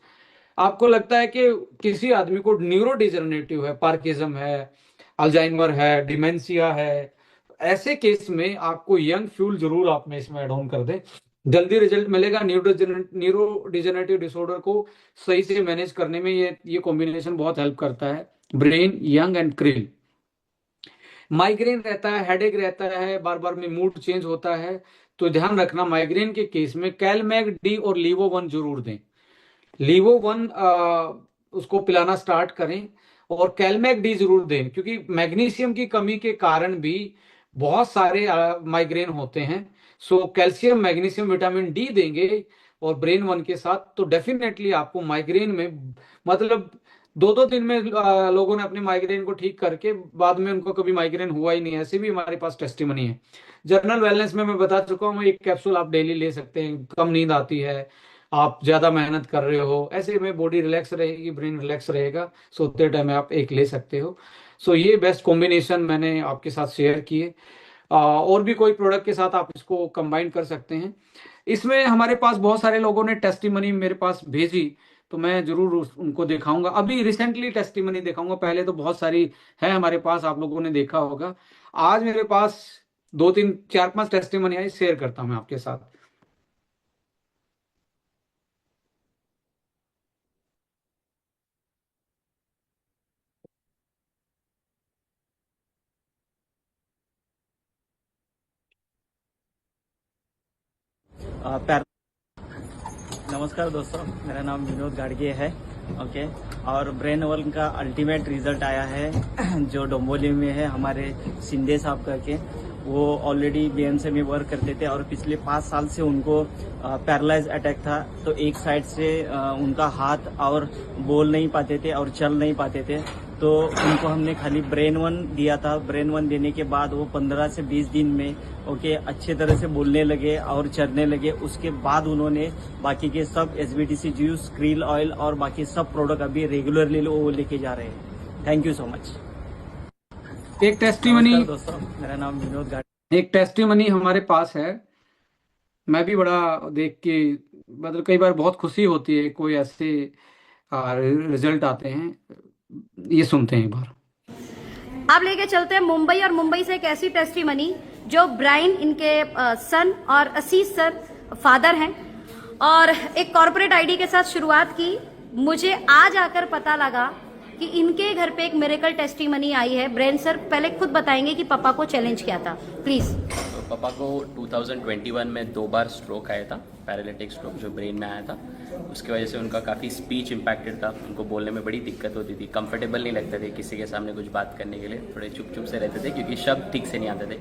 आपको लगता है कि किसी आदमी को न्यूरो डिजनरेटिव है, पार्किंसम है, अल्जाइमर है, डिमेंशिया है, ऐसे केस में आपको यंग फ्यूल जरूर आप में इसमें एड ऑन कर दें, जल्दी रिजल्ट मिलेगा। न्यूरो डिजनरेटिव डिसऑर्डर को सही से मैनेज करने में ये कॉम्बिनेशन बहुत हेल्प करता है, brain, young and krill. Migraine रहता है, हेडेक रहता है, बार बार में मूड चेंज होता है, तो ध्यान रखना माइग्रेन के केस में कैलमैग डी और लीवो वन जरूर दें। लीवो वन उसको पिलाना स्टार्ट करें, और कैलमैक डी जरूर दें, क्योंकि मैग्नीशियम की कमी के कारण भी बहुत सारे माइग्रेन होते हैं। So calcium, magnesium, vitamin D देंगे और ब्रेन वन के साथ, तो डेफिनेटली आपको माइग्रेन में, मतलब 2-2 दिन में लोगों ने अपने माइग्रेन को ठीक करके बाद में उनको कभी माइग्रेन हुआ ही नहीं, ऐसे भी हमारे पास टेस्टिमनी है। जनरल वेलनेस में मैं बता चुका हूँ, एक कैप्सूल आप डेली ले सकते हैं। कम नींद आती है, आप ज्यादा मेहनत कर रहे हो, ऐसे में बॉडी रिलैक्स रहेगी, ब्रेन रिलैक्स रहेगा, सोते टाइम आप एक ले सकते हो। सो ये बेस्ट कॉम्बिनेशन मैंने आपके साथ शेयर किए। और भी कोई प्रोडक्ट के साथ आप इसको कंबाइन कर सकते हैं। इसमें हमारे पास बहुत सारे लोगों ने टेस्टिमनी मेरे पास भेजी, तो मैं जरूर उनको दिखाऊंगा। अभी रिसेंटली टेस्टिमनी दिखाऊंगा, पहले तो बहुत सारी है हमारे पास, आप लोगों ने देखा होगा। आज मेरे पास 2-3-4-5 टेस्टिमनी आई, शेयर करता हूं मैं आपके साथ। पैर नमस्कार दोस्तों, मेरा नाम विनोद गाड़गे है। ओके। और ब्रेन वन का अल्टीमेट रिजल्ट आया है जो डोंबोली में है, हमारे शिंदे साहब करके। वो ऑलरेडी बीएमसी में वर्क करते थे और पिछले 5 साल से उनको पैरालाइज अटैक था। तो एक साइड से उनका हाथ और बोल नहीं पाते थे और चल नहीं पाते थे। तो उनको हमने खाली ब्रेन वन दिया था। ब्रेन वन देने के बाद वो 15 से 20 दिन में ओके अच्छे तरह से बोलने लगे और चलने लगे। उसके बाद उन्होंने बाकी के सब एसबीटीसी जूस, क्रील ऑयल और बाकी सब प्रोडक्ट अभी रेगुलरली वो लेके जा रहे हैं। Thank you so much. एक टेस्टिमनी नमस्कार दोस्तों, मेरा नाम विनोद गाड़ी। एक टेस्टिमनी हमारे पास है, मैं भी बड़ा देख के, मतलब कई बार बहुत खुशी होती है, कोई ऐसे रिजल्ट आते हैं, ये सुनते हैं एक बार। अब लेके चलते हैं मुंबई, और मुंबई से एक ऐसी टेस्टिमनी जो ब्राइन, इनके सन और असीस सर फादर हैं और एक कॉर्पोरेट आईडी के साथ शुरुआत की। मुझे आज आकर पता लगा कि इनके घर पे एक मिरेकल टेस्टिमनी आई है। ब्रेन सर पहले खुद बताएंगे कि पापा को चैलेंज क्या था, प्लीज। तो पापा को 2021 में 2 बार स्ट्रोक आया था, पैरालिटिक स्ट्रोक जो ब्रेन में आया था। उसकी वजह से उनका काफ़ी स्पीच इम्पैक्टेड था, उनको बोलने में बड़ी दिक्कत होती थी, कंफर्टेबल नहीं लगते थे किसी के सामने कुछ बात करने के लिए, थोड़े चुप चुप से रहते थे क्योंकि शब्द ठीक से नहीं आते थे।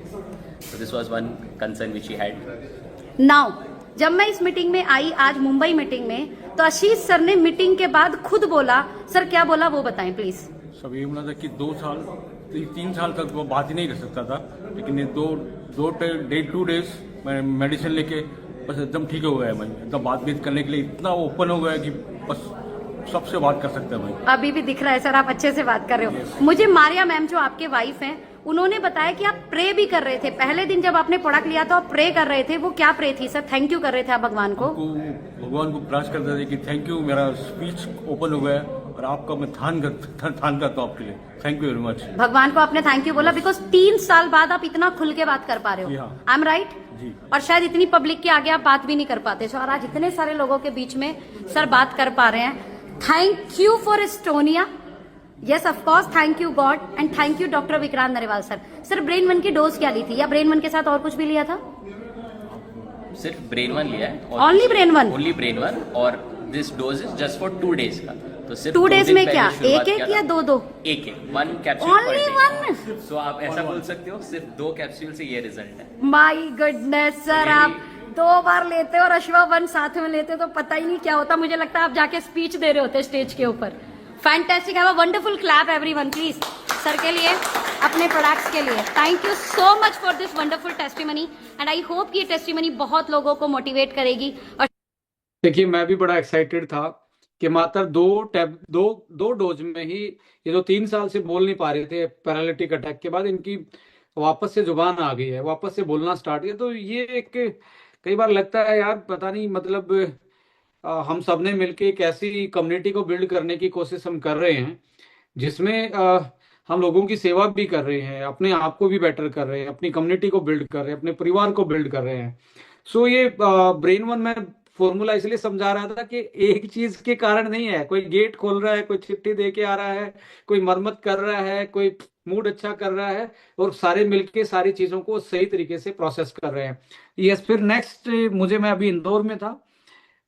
तो this was one concern which he had. Now जब मैं इस मीटिंग में आई आज मुंबई मीटिंग में, तो आशीष सर ने मीटिंग के बाद खुद बोला। सर क्या बोला वो बताएं प्लीज। सब ये बोला था कि 3 साल तक वो बात ही नहीं कर सकता था, लेकिन ये 2 डेज मैं मेडिसिन लेके बस एकदम ठीक हो गया है। मैं एकदम बातचीत करने के लिए इतना ओपन हो गया कि बस सबसे बात कर सकते हैं भाई। अभी भी दिख रहा है सर, आप अच्छे से बात कर रहे हो। मुझे मारिया मैम जो आपके वाइफ हैं, उन्होंने बताया कि आप प्रे भी कर रहे थे। पहले दिन जब आपने प्रोडक्ट लिया तो आप प्रे कर रहे थे। वो क्या प्रे थी सर? थैंक यू कर रहे थे आप भगवान को? भगवान को प्रार्थना करते थे कि थैंक यू, मेरा स्पीच ओपन हो गया और आपका मैं ध्यान करता हूँ आपके लिए। Thank you very much. भगवान को आपने थैंक यू बोला बिकॉज 3 साल बाद आप इतना खुल के बात कर पा रहे हो। I am right? और शायद इतनी पब्लिक के आगे आप बात भी नहीं कर पाते और आज इतने सारे लोगों के बीच में सर बात कर पा रहे हैं। Thank you for Estonia. Yes of course, thank you God and thank you doctor Vikrant Narewal sir. Sir brain 1 की डोज क्या ली थी, या ब्रेन 1 के साथ और कुछ भी लिया था? सिर्फ ब्रेन 1 लिया है। Only brain 1? Only brain 1। और this dose is just for 2 days का। तो सिर्फ 2 डेज में क्या एक या 2? एक 1 कैप्सूल। ओनली 1? सो आप ऐसा बोल सकते हो सिर्फ 2 कैप्सूल से ये रिजल्ट है। माई गुडनेस सर, आप 2 बार लेते हो और अश्वा 1 साथ में लेते हो तो पता ही नहीं क्या होता। मुझे लगता है आप जाके स्पीच दे रहे होते स्टेज के ऊपर। Fantastic. Have a wonderful clap everyone please sir के लिए, अपने प्रोडक्ट्स के लिए। Thank you so much for this wonderful testimony and I hope कि ये टेस्टिमनी बहुत लोगों को मोटिवेट करेगी। और देखिए मैं भी बड़ा एक्साइटेड था कि मात्र 2 डोज में ही ये जो 3 साल से बोल नहीं पा रहे थे पैरालिटिक अटैक के बाद, इनकी वापस से जुबान आ गई है, वापस से बोलना स्टार्ट किया। तो ये एक कई बार लगता है यार पता नहीं मतलब हम सब ने मिलके एक ऐसी कम्युनिटी को बिल्ड करने की कोशिश हम कर रहे हैं जिसमें हम लोगों की सेवा भी कर रहे हैं, अपने आप को भी बेटर कर रहे हैं, अपनी कम्युनिटी को बिल्ड कर रहे हैं, अपने परिवार को बिल्ड कर रहे हैं। सो ये ब्रेन 1 में फॉर्मूला इसलिए समझा रहा था कि एक चीज के कारण नहीं है, कोई गेट खोल रहा है, कोई चिट्ठी दे के आ रहा है, कोई मरम्मत कर रहा है, कोई मूड अच्छा कर रहा है और सारे मिलके सारी चीजों को सही तरीके से प्रोसेस कर रहे हैं। यस, फिर नेक्स्ट मैं अभी इंदौर में था,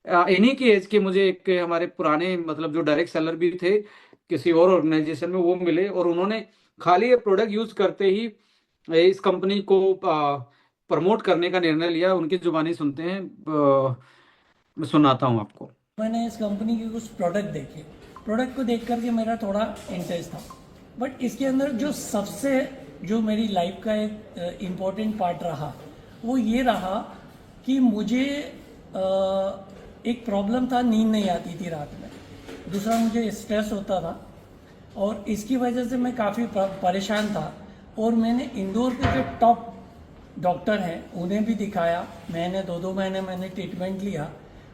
इन्हीं की एज के मुझे एक हमारे पुराने मतलब जो डायरेक्ट सेलर भी थे किसी और ऑर्गेनाइजेशन में, वो मिले और उन्होंने खाली ये प्रोडक्ट यूज करते ही इस कंपनी को प्रमोट करने का निर्णय लिया। उनकी जुबानी सुनते हैं, मैं सुनाता हूँ आपको। मैंने इस कंपनी के कुछ प्रोडक्ट देखे, प्रोडक्ट को देख करके मेरा थोड़ा इंटरेस्ट था, बट इसके अंदर जो मेरी लाइफ का एक इम्पोर्टेंट पार्ट रहा वो ये रहा कि मुझे एक प्रॉब्लम था, नींद नहीं आती थी रात में। दूसरा मुझे स्ट्रेस होता था और इसकी वजह से मैं काफ़ी परेशान था और मैंने इंदौर के जो टॉप डॉक्टर हैं उन्हें भी दिखाया। मैंने 2 महीने मैंने ट्रीटमेंट लिया,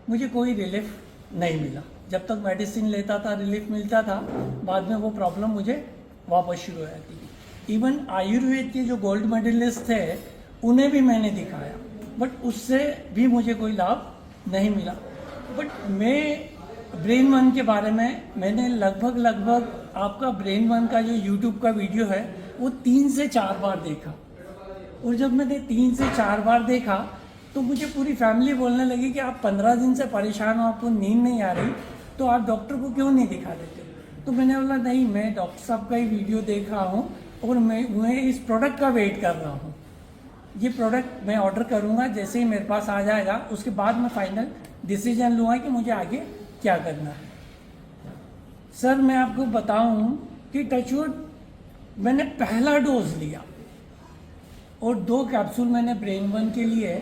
मुझे कोई रिलीफ नहीं मिला। जब तक मेडिसिन लेता था रिलीफ मिलता था, बाद में वो प्रॉब्लम मुझे वापस शुरू हो जाती थी। इवन आयुर्वेद के जो गोल्ड मेडलिस्ट थे उन्हें भी मैंने दिखाया, बट उससे भी मुझे कोई लाभ नहीं मिला। बट मैं ब्रेन 1 के बारे में मैंने लगभग आपका ब्रेन 1 का जो यूट्यूब का वीडियो है वो 3 से 4 बार देखा, और जब मैंने 3 से 4 बार देखा तो मुझे पूरी फैमिली बोलने लगी कि आप 15 दिन से परेशान हो, आपको नींद नहीं आ रही, तो आप डॉक्टर को क्यों नहीं दिखा देते? तो मैंने बोला नहीं, मैं डॉक्टर साहब का ही वीडियो देख रहा हूँ और मैं इस प्रोडक्ट का वेट कर रहा हूँ। ये प्रोडक्ट मैं ऑर्डर करूँगा, जैसे ही मेरे पास आ जाएगा उसके बाद मैं फाइनल डिसीजन लूँगा कि मुझे आगे क्या करना है। सर मैं आपको बताऊँ कि टचवुड मैंने पहला डोज लिया और 2 कैप्सूल मैंने ब्रेन 1 के लिए,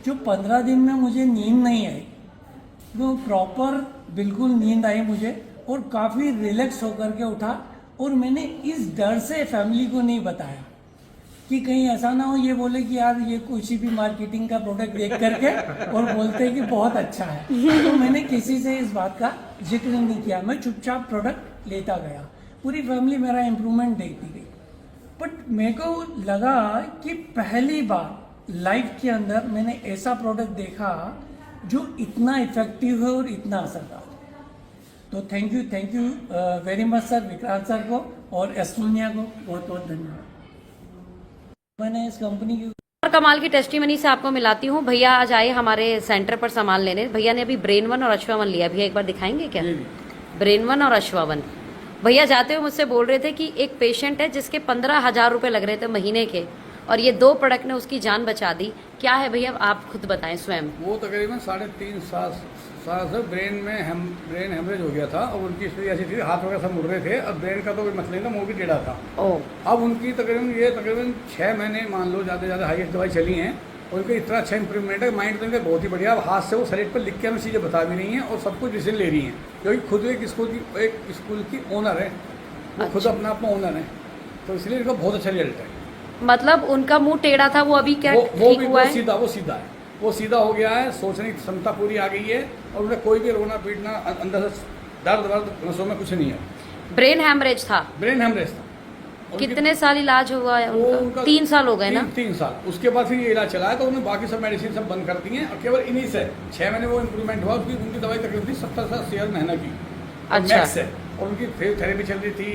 जो 15 दिन में मुझे नींद नहीं आई, वो प्रॉपर बिल्कुल नींद आई मुझे और काफ़ी रिलैक्स होकर के उठा। और मैंने इस डर से फैमिली को नहीं बताया कि कहीं ऐसा ना हो ये बोले कि यार ये किसी भी मार्केटिंग का प्रोडक्ट देख करके और बोलते हैं कि बहुत अच्छा है, तो मैंने किसी से इस बात का जिक्र नहीं किया। मैं चुपचाप प्रोडक्ट लेता गया, पूरी फैमिली मेरा इम्प्रूवमेंट देखती गई। बट मेरे को लगा कि पहली बार लाइफ के अंदर मैंने ऐसा प्रोडक्ट देखा जो इतना इफेक्टिव है और इतना असरदार है। तो thank you very much sir, Vikrant sir को और एस्टोनिया को बहुत बहुत धन्यवाद। मैंने इस कंपनी की और कमाल की टेस्टिमनी से आपको मिलाती हूँ। भैया आज आए हमारे सेंटर पर सामान लेने। भैया ने अभी ब्रेन वन और अश्वावन लिया। भैया एक बार दिखाएंगे क्या? ब्रेन वन और अश्वावन। भैया जाते हुए मुझसे बोल रहे थे कि एक पेशेंट है जिसके 15,000 रुपए लग रहे थे महीने के, और ये 2 प्रोडक्ट ने उसकी जान बचा दी। क्या है भैया, आप खुद बताएं स्वयं। वो तकरीबन 3.5 साल से ब्रेन हेमरेज हो गया था और उनकी स्थिति ऐसी थी, हाथ वगैरह सब मुड़ रहे थे। अब ब्रेन का तो कोई मसला नहीं था, मुंह भी टेढ़ा था। अब उनकी तकरीबन 6 महीने मान लो ज़्यादा से ज़्यादा हाईएस्ट दवाई चली हैं और उनका इतना अच्छा इंप्रूवमेंट है। माइंड तो इनका बहुत ही बढ़िया। अब हाथ से वो स्लेट पर लिख के हमें चीज़ें बता भी रही हैं और सब कुछ डिसीजन ले रही हैं, क्योंकि खुद एक स्कूल की ओनर है, वो खुद अपना ओनर है, तो इसलिए इनका बहुत अच्छा रिजल्ट है। मतलब उनका मुंह टेढ़ा था, वो अभी क्या ठीक हुआ है? वो सीधा हो गया है, सोचने की क्षमता पूरी आ गई है और उन्हें कोई भी रोना पीटना अंदर से दर्द नसों में कुछ नहीं है। ब्रेन हैमरेज था। कितने साल इलाज हुआ है उनका? 3 साल हो गए ना? 3 साल। उसके बाद फिर ये इलाज चला है, तो उन्होंने बाकी सब मेडिसिन सब बंद कर दी हैं और केवल इन्हीं से 6 महीने वो इम्प्रूवमेंट हुआ। उनकी दवाई तकरीबन थी 70,000 महीना की। अच्छा। मैक्स है। और उनकी थेरेपी चल रही थी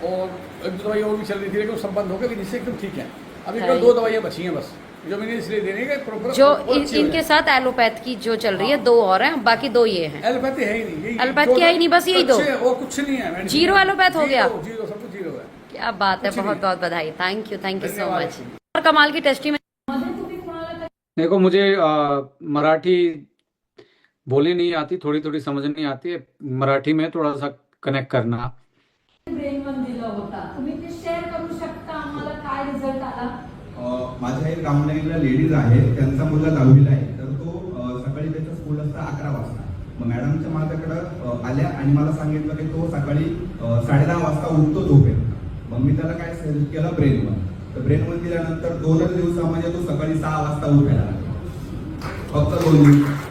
और एक दवाई और भी चल रही थी, लेकिन सब बंद हो गए, जिससे एकदम ठीक है। अभी कल 2 दवाइयाँ बची हैं बस, जो मैंने इसलिए देने के प्रॉपर जो इनके साथ एलोपैथ की जो चल रही है, 2 और हैं, बाकी 2 ये हैं। एलोपैथी है ही नहीं, एलोपैथ की है ही नहीं, बस यही 2 और कुछ नहीं है। जीरो एलोपैथ हो गया। जीरो, सब कुछ जीरो है। क्या बात है, बहुत बहुत बधाई। Thank you so much. और कमाल की टेस्टिमनी। देखो, मुझे मराठी बोलनी नहीं आती, थोड़ी थोड़ी समझ नहीं आती है, मराठी में थोड़ा सा कनेक्ट करना। ब्रेन वन दिला होता, तुम्ही ते शेअर करू शकता आम्हाला काय रिझल्ट आला? माझ्या एक रामनगरला लेडीज आहे, त्यांचा मुलगा 10वीला आहे, तर तो सकाळी त्याचा स्कूल असता 11 वाजता. मग मॅडमच्या माझ्याकडे आल्या आणि मला सांगितलं की तो सकाळी 10:30 वाजता उठतो झोपेत. मग मी त्याला काय सजेस्ट केलं, ब्रेन वन. तर ब्रेन वन दिल्यानंतर 2च दिवसामध्ये तो सकाळी 6 वाजता उठायला लागला, फक्त 2 दिवस.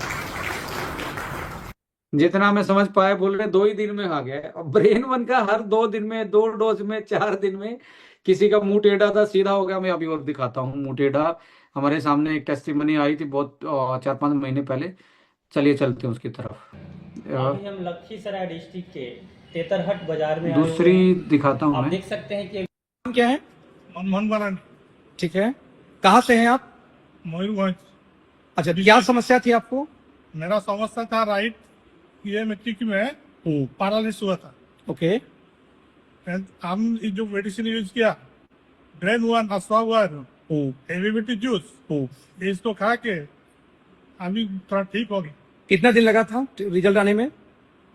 जितना मैं समझ पाया, बोल रहे 2 ही दिन में आ गया है। अब ब्रेन वन का हर 2 दिन में, 2 डोज में, 4 दिन में किसी का मुंह टेढ़ा था सीधा हो गया। मैं अभी और दिखाता हूँ मुंह टेढ़ा। हमारे सामने एक टेस्टिमनी आई थी बहुत 4-5 महीने पहले। चलिए चलते हैं उसकी तरफ। अभी हम लखीसराय डिस्ट्रिक्ट के तेतरहट बाजार में दूसरी दिखाता हूँ आप मैं। देख सकते हैं कि नाम क्या है? मनमोहन बनान। ठीक है, कहाँ से हैं आप? मयूरभंज। अच्छा, क्या समस्या थी आपको? मेरा समस्या था राइट ये मिट्टी की में पैरालिसिस हुआ था। ओके। हम जो मेडिसिन यूज किया, ब्रेन वन, अश्वावन, हेवीमिटी जूस, इसको खा के अभी थोड़ा ठीक हो गया। कितना दिन लगा था रिजल्ट आने में?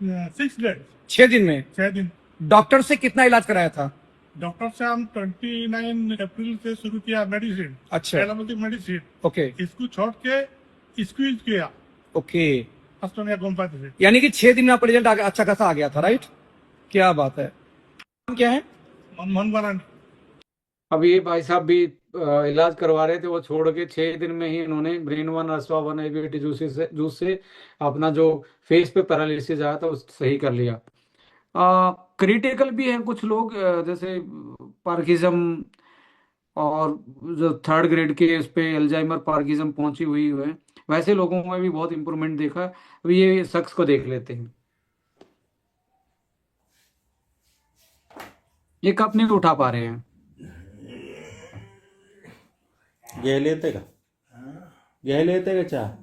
6 डेज। 6 दिन में? 6 दिन। डॉक्टर से कितना इलाज कराया था? डॉक्टर से हम 29 अप्रैल से शुरू किया मेडिसिन। अच्छा। Allopathic medicine. ओके। इसको छोड़ के स्क्वीज किया। ओके, अस्टोनिया कंपनी से। यानी कि 6 दिन में आपका रिजल्ट अच्छा खासा आ गया था, राइट? क्या बात है। नाम क्या है? मनमोहन बनान। अब ये भाई साहब भी इलाज करवा रहे थे, वो छोड़ के 6 दिन में ही इन्होंने ब्रेन वन, अश्वावन, एबीटी जूस से अपना जो फेस पे पैरालिसिस आया था उस सही कर लिया। क्रिटिकल भी हैं कुछ लोग, जैसे पार्किज्म और जो 3rd ग्रेड के उस पे अल्जाइमर पार्किज्म पहुंची हुई है, वैसे लोगों में भी बहुत इंप्रूवमेंट देखा। अभी ये शख्स को देख लेते हैं। ये कप नहीं उठा पा रहे हैं। घ्यायला येते का? घ्यायला येते का चहा?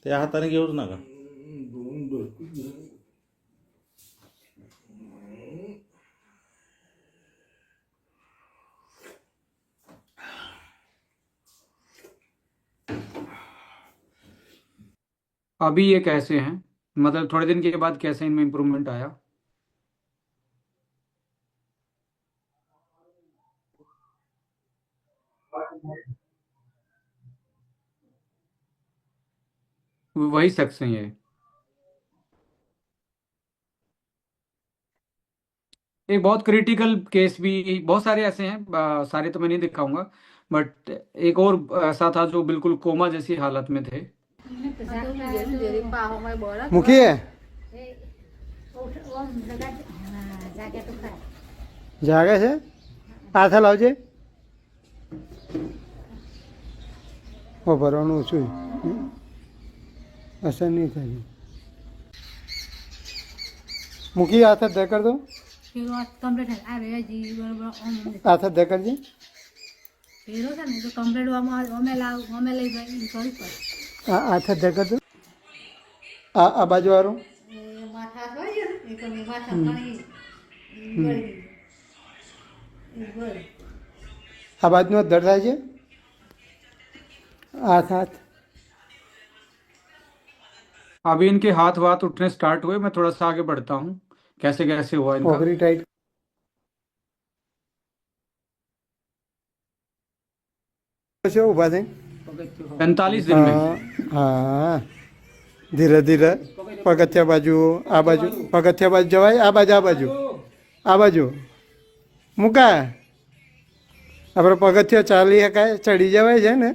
त्या हाताने घेऊच नका. अभी ये कैसे हैं, मतलब थोड़े दिन के बाद कैसे इनमें इम्प्रूवमेंट आया? वही शख्स हैं ये। एक बहुत क्रिटिकल केस भी, बहुत सारे ऐसे हैं, सारे तो मैं नहीं दिखाऊंगा, बट एक और ऐसा था जो बिल्कुल कोमा जैसी हालत में थे। मुखी है जागा છે હાથ લાવજે ભરવાનું ઓછું અસર નહીં થાય મૂકી હાથ દે કર દો હાથ દે કરજે હાથ દે કર દો આ બાજુ વાળું આ બાજુનો દર્દ થાય છે हाथ हाथ अभी इनके हाथ वाथ उठने स्टार्ट हुए, मैं थोड़ा सा आगे बढ़ता हूँ कैसे कैसे हुआ इनका। ओगरी टाइट कैसे उभा थे 45 दिन में। हाँ धीरे धीरे पगथिया बाजू आ बाजू पगथिया बाजू जवाय आ बाजू आ बाजू મૂકા આપણે પગથિયા ચાલી શકાય ચડી જવાય છે ને।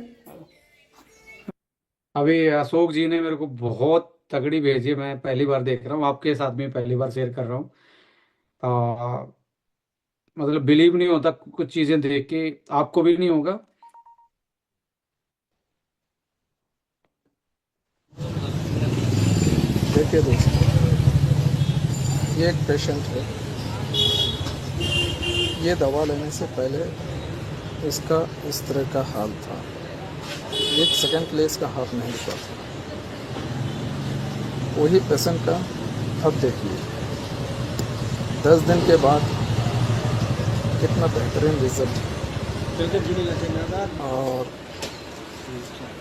अभी अशोक जी ने मेरे को बहुत तगड़ी भेजी है, मैं पहली बार देख रहा हूँ, आपके साथ में पहली बार शेयर कर रहा हूँ। मतलब बिलीव नहीं होता कुछ चीजें देख के, आपको भी नहीं होगा। देखिए दोस्तों, ये एक पेशेंट है, ये दवा लेने से पहले इसका इस तरह का हाल था, एक सेकंड के लिए इसका हाथ नहीं रुका था। वही पेशेंट का अब देखिए 10 दिन के बाद कितना बेहतरीन रिजल्ट और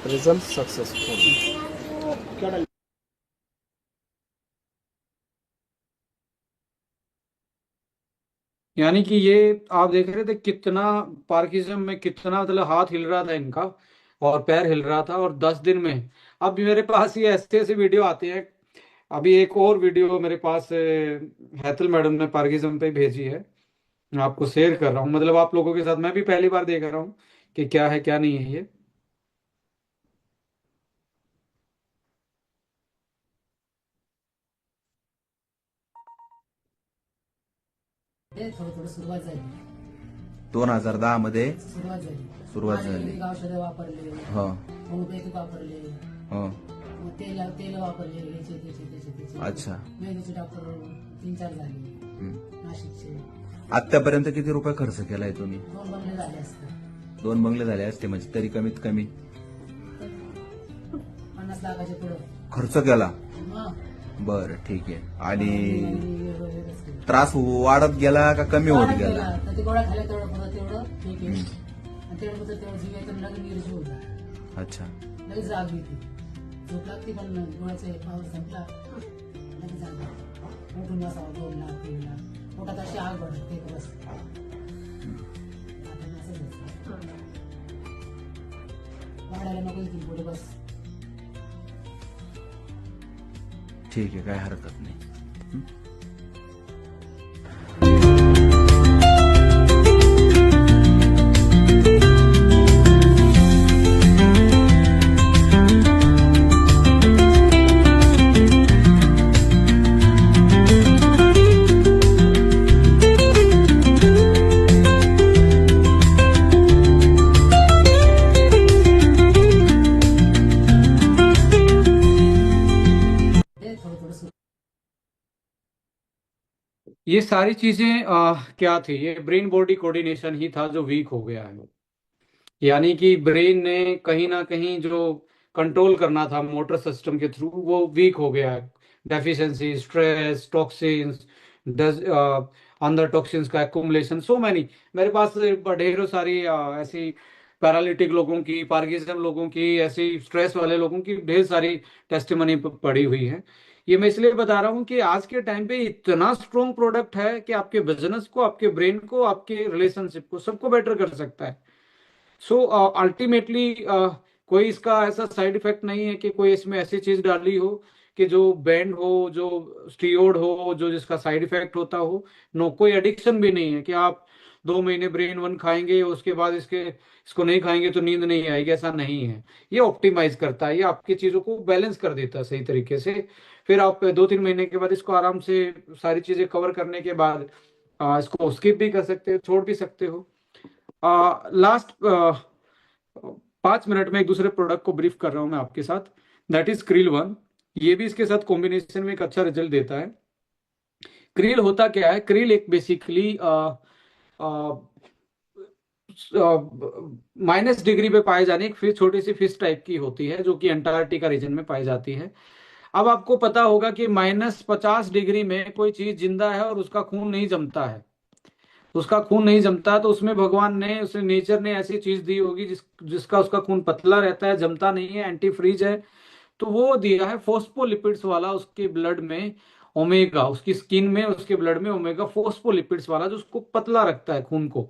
रिजल्ट सक्सेसफुल। यानी कि ये आप देख रहे थे कितना पार्किंसम में कितना मतलब हाथ हिल रहा था इनका और पैर हिल रहा था, और 10 दिन में अब मेरे पास ये ऐसे ऐसे वीडियो आते हैं। अभी एक और वीडियो मेरे पास हैतल मैडम ने पार्किंसम पे भेजी है, मैं आपको शेयर कर रहा हूँ। मतलब आप लोगों के साथ मैं भी पहली बार देख रहा हूँ कि क्या है क्या नहीं है ये। सुरुवात झाली 2010 मध्ये सुरुवात झाली औषधं वापरले, हो होमिओपॅथिक वापरले, हो मग तेल वापरले, त्याचे अच्छा मेहंदीचे डॉक्टर 3-4 झाले नाशिकचे। आतापर्यंत किती रुपये खर्च केलाय तुम्ही? 2 बंगले झाले असते। 2 बंगले झाले असते म्हणजे तरी कमीत कमी 50 लाखाच्या पुढे खर्च केला। बर ठीक आहे। आणि त्रास वाढत गेला का कमी होत गेला? ते गोळ्या खाल्ल्या तेवढं ठीक आहे, आणि तेवढं जीव येतं लगेच निर्जीव होता। अच्छा लगेच जाग येते, झोप लागते, पण गोळ्याचा पावर संपला लगेच जाग उठून बसावं 2 लाख 3 लाख पोटात अशी आग भरते बस। वाढायला नको इथून पुढे बस। ठीक आहे, काय हरकत नाही। ये सारी चीजें क्या थी, ये ब्रेन बॉडी कोऑर्डिनेशन ही था जो वीक हो गया है। यानी कि ब्रेन ने कहीं ना कहीं जो कंट्रोल करना था मोटर सिस्टम के थ्रू वो वीक हो गया है। डेफिशिएंसी, स्ट्रेस, टॉक्सिन्स, अंदर टॉक्सिन्स का एक्युमुलेशन, सो मैनी। मेरे पास ढेरों सारी ऐसी पैरालिटिक लोगों की, पार्किंसम लोगों की, ऐसी स्ट्रेस वाले लोगों की ढेर सारी टेस्टिमनी पड़ी हुई है। ये मैं इसलिए बता रहा हूँ कि आज के टाइम पे इतना स्ट्रॉन्ग प्रोडक्ट है कि आपके बिजनेस को, आपके ब्रेन को, आपके रिलेशनशिप को, सबको बेटर कर सकता है। सो अल्टीमेटली कोई इसका ऐसा साइड इफेक्ट नहीं है कि कोई इसमें ऐसी चीज डाली हो कि जो बैंड हो, जो स्टीरोड हो, जो जिसका साइड इफेक्ट होता हो। नो, कोई एडिक्शन भी नहीं है कि आप 2 महीने ब्रेन 1 खाएंगे उसके बाद इसको नहीं खाएंगे तो नींद नहीं आएगी, ऐसा नहीं है। ये ऑप्टिमाइज करता है, ये आपकी चीजों को बैलेंस कर देता है सही तरीके से। फिर आप 2-3 महीने के बाद इसको आराम से सारी चीजें कवर करने के बाद इसको स्किप भी कर सकते हो, छोड़ भी सकते हो। लास्ट 5 मिनट में एक दूसरे प्रोडक्ट को ब्रीफ कर रहा हूं मैं आपके साथ, दैट इज क्रिल वन। ये भी इसके साथ कॉम्बिनेशन में एक अच्छा रिजल्ट देता है। क्रिल होता क्या है? क्रिल एक बेसिकली -डिग्री पे पाए जाने एक फिश, छोटी सी फिश टाइप की होती है जो कि अंटार्कटिका रीजन में पाई जाती है। अब आपको पता होगा कि -50 डिग्री में कोई चीज जिंदा है और उसका खून नहीं जमता है, उसका खून नहीं जमता, तो उसमें भगवान ने, उसे नेचर ने ऐसी चीज दी होगी जिसका उसका खून पतला रहता है, जमता नहीं है, एंटी फ्रीज है। तो वो दिया है फोस्फोलिपिड्स वाला उसके ब्लड में ओमेगा, उसकी स्किन में, उसके ब्लड में ओमेगा फोस्फोलिपिड्स वाला, जो उसको पतला रखता है खून को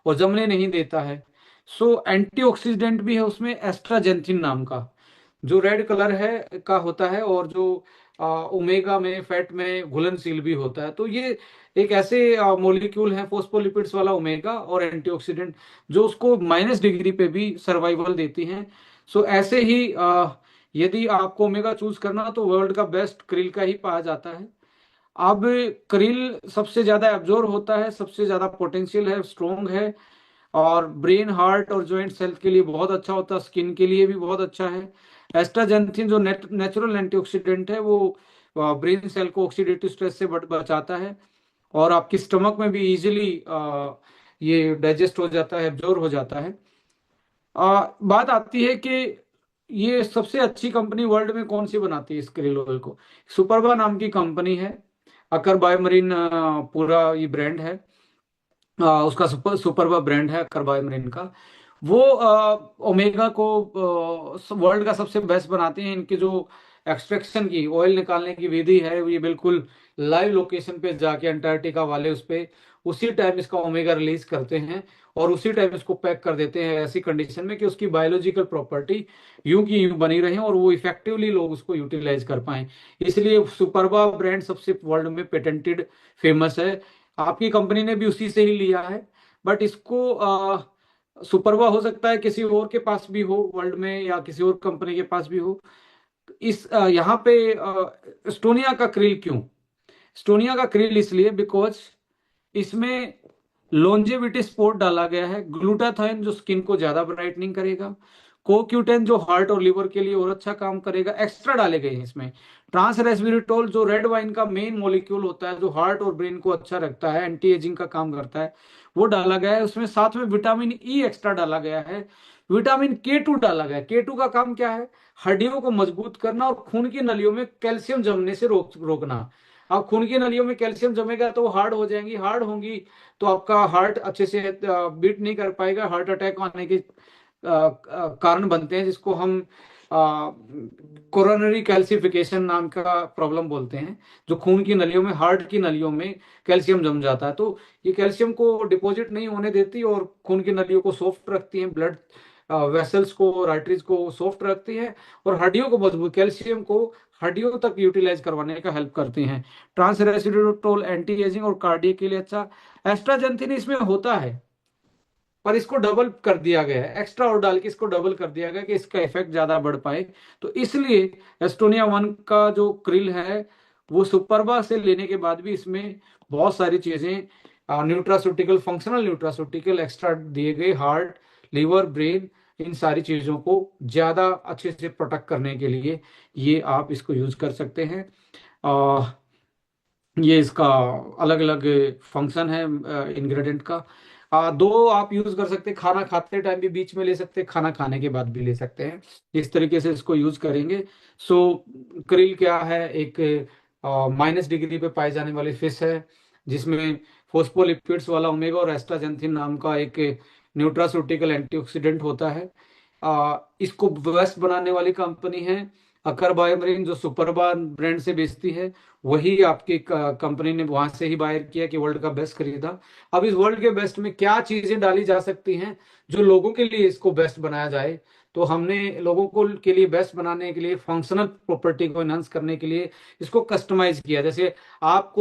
और जमने नहीं देता है। सो एंटीऑक्सीडेंट भी है उसमें एस्ट्राजेंथिन नाम का, जो रेड कलर है का होता है, और जो ओमेगा में, फैट में घुलनशील भी होता है। तो ये एक ऐसे मोलिक्यूल है फोस्फोलिपिड्स वाला ओमेगा और एंटीऑक्सीडेंट, जो उसको -डिग्री पे भी सर्वाइवल देती हैं। सो ऐसे ही यदि आपको ओमेगा चूज करना तो वर्ल्ड का बेस्ट क्रिल का ही पाया जाता है। अब क्रिल सबसे ज्यादा एब्जॉर्ब होता है, सबसे ज्यादा पोटेंशियल है, स्ट्रोंग है, और ब्रेन, हार्ट और जॉइंट हेल्थ के लिए बहुत अच्छा होता है, स्किन के लिए भी बहुत अच्छा है। एस्ट्राजेंथिन जो नेचुरल एंटीऑक्सीडेंट है, वो ब्रेन सेल को ऑक्सीडेटिव स्ट्रेस से बचाता है, और आपकी स्टमक में भी इजीली ये डाइजेस्ट हो जाता है, एब्जॉर्ब हो जाता है। बात आती है कि ये सबसे अच्छी कंपनी वर्ल्ड में कौन सी बनाती है इस क्रिल ऑयल को? सुपरबा नाम की कंपनी है, अकर बायोमरीन पूरा ये ब्रांड है, उसका सुपरबा ब्रांड है अकर बायोमरीन का। वो ओमेगा को वर्ल्ड का सबसे बेस्ट बनाते हैं। इनकी जो एक्सट्रैक्शन की, ऑयल निकालने की विधि है, ये बिल्कुल लाइव लोकेशन पे जाके अंटार्कटिका वाले उस पे उसी टाइम इसका ओमेगा रिलीज करते हैं और उसी टाइम इसको पैक कर देते हैं ऐसी कंडीशन में कि उसकी बायोलॉजिकल प्रॉपर्टी यूं की यूं बनी रहे और वो इफेक्टिवली लोग उसको यूटिलाइज कर पाए। इसलिए सुपरबा ब्रांड सबसे वर्ल्ड में पेटेंटेड, फेमस है। आपकी कंपनी ने भी उसी से ही लिया है, बट इसको सुपरबा हो सकता है किसी और के पास भी हो वर्ल्ड में, या किसी और कंपनी के पास भी हो। इस यहाँ पे एस्टोनिया का क्रिल क्यों? एस्टोनिया का क्रिल इसलिए बिकॉज इसमें लॉन्जेविटी स्पोर्ट डाला गया है, ग्लूटाथाइन जो स्किन को ज्यादा ब्राइटनिंग करेगा, कोक्यूटेन जो हार्ट और लिवर के लिए और अच्छा काम करेगा, एक्स्ट्रा डाले गए हैं इसमें। ट्रांस रेस्वेराट्रोल जो रेड वाइन का मेन मॉलिक्यूल होता है, जो हार्ट और ब्रेन को अच्छा रखता है, एंटी एजिंग का काम करता है, वो डाला गया है उसमें। साथ में विटामिन ई एक्स्ट्रा डाला गया है, विटामिन K2 डाला गया है। K2 का काम क्या है? हड्डियों को मजबूत करना और खून की नलियों में कैल्शियम जमने से रोकना। अब खून की नलियों में कैल्शियम जमेगा तो वो हार्ड हो जाएंगी, हार्ड होंगी तो आपका हार्ट अच्छे से बीट नहीं कर पाएगा, हार्ट अटैक आने के कारण बनते हैं, जिसको हम कोरोनरी कैल्सिफिकेशन नाम का प्रॉब्लम बोलते हैं, जो खून की नलियों में, हार्ट की नलियों में कैल्शियम जम जाता है। तो ये कैल्शियम को डिपॉजिट नहीं होने देती और खून की नलियों को सॉफ्ट रखती हैं, ब्लड वेसल्स को और आर्टरीज को सॉफ्ट रखती है, और हड्डियों को मजबूत, कैल्शियम को हड्डियों तक यूटिलाइज करवाने का हेल्प करती हैं। ट्रांस रेस्वेराट्रोल एंटी एजिंग और कार्डियक के लिए अच्छा। एस्ट्राजेंथिन इसमें होता है पर इसको डबल कर दिया गया है, एक्स्ट्रा और डाल के इसको डबल कर दिया गया कि इसका इफेक्ट ज्यादा बढ़ पाए। तो इसलिए एस्टोनिया 1 का जो क्रिल है वो सुपरबा से लेने के बाद भी इसमें बहुत सारी चीजें, न्यूट्रास्यूटिकल, फंक्शनल न्यूट्रास्यूटिकल एक्स्ट्रा दिए गए, हार्ट, लिवर, ब्रेन, इन सारी चीजों को ज्यादा अच्छे से प्रोटेक्ट करने के लिए ये आप इसको यूज कर सकते हैं। ये इसका अलग अलग फंक्शन है इंग्रेडिएंट का। दो आप यूज कर सकते हैं, खाना खाते टाइम भी बीच में ले सकते हैं, खाना खाने के बाद भी ले सकते हैं, इस तरीके से इसको यूज करेंगे। सो क्रिल क्या है? एक -डिग्री पे पाए जाने वाली फिश है जिसमें फोस्फोलिपिड्स वाला ओमेगा और एस्ट्राजेंथिन नाम का एक न्यूट्रास्यूटिकल एंटीऑक्सीडेंट होता है। इसको बेस्ट बनाने वाली कंपनी है अकर बायोमरीन, जो सुपरबा ब्रांड से बेचती है। वही आपकी कंपनी ने वहां से ही बायर किया कि वर्ल्ड का बेस्ट खरीदा। अब इस वर्ल्ड के बेस्ट में क्या चीजें डाली जा सकती हैं जो लोगों के लिए इसको बेस्ट बनाया जाए, तो हमने लोगों को के लिए बेस्ट बनाने के लिए, फंक्शनल प्रॉपर्टी को एनहांस करने के लिए इसको कस्टमाइज किया। जैसे आप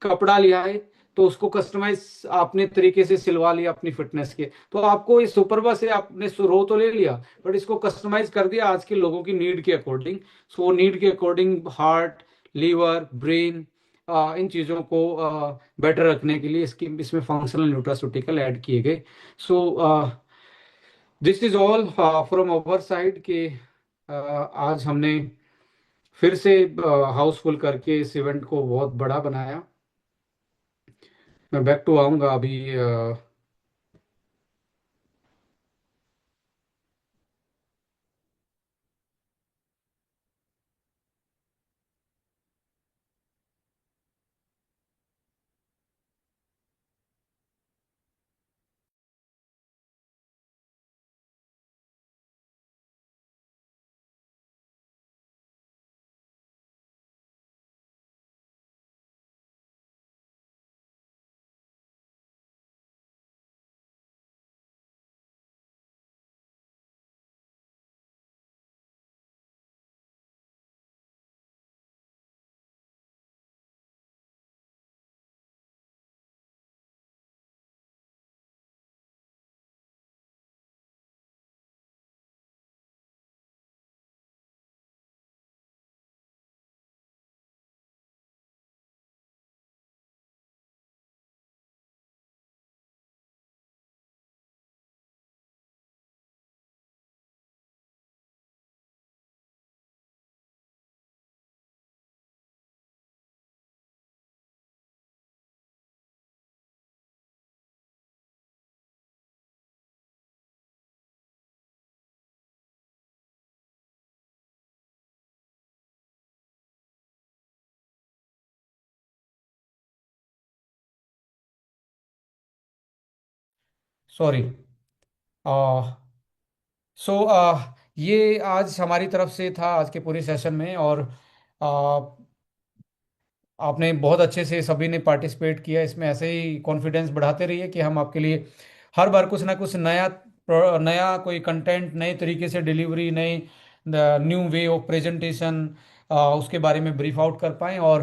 कपड़ा लिया है तो उसको कस्टमाइज अपने तरीके से सिलवा लिया अपनी फिटनेस के। तो आपको इस सुपरबा से आपने रो तो ले लिया, बट इसको कस्टमाइज कर दिया आज के लोगों की नीड के अकॉर्डिंग। सो नीड के अकॉर्डिंग हार्ट, लीवर, ब्रेन, इन चीज़ों को बेटर रखने के लिए इसमें फंक्शनल न्यूट्रास्यूटिकल ऐड किए गए। So this is all from our side के आज हमने फिर से हाउसफुल करके इस इवेंट को बहुत बड़ा बनाया। मैं बैक टू आऊँगा अभी। सॉरी। सो ये आज हमारी तरफ से था आज के पूरे सेशन में। और आपने बहुत अच्छे से सभी ने पार्टिसिपेट किया इसमें। ऐसे ही कॉन्फिडेंस बढ़ाते रहिए कि हम आपके लिए हर बार कुछ ना कुछ नया कोई कंटेंट, नए तरीके से डिलीवरी, नई न्यू वे ऑफ प्रेजेंटेशन, उसके बारे में ब्रीफ आउट कर पाएँ। और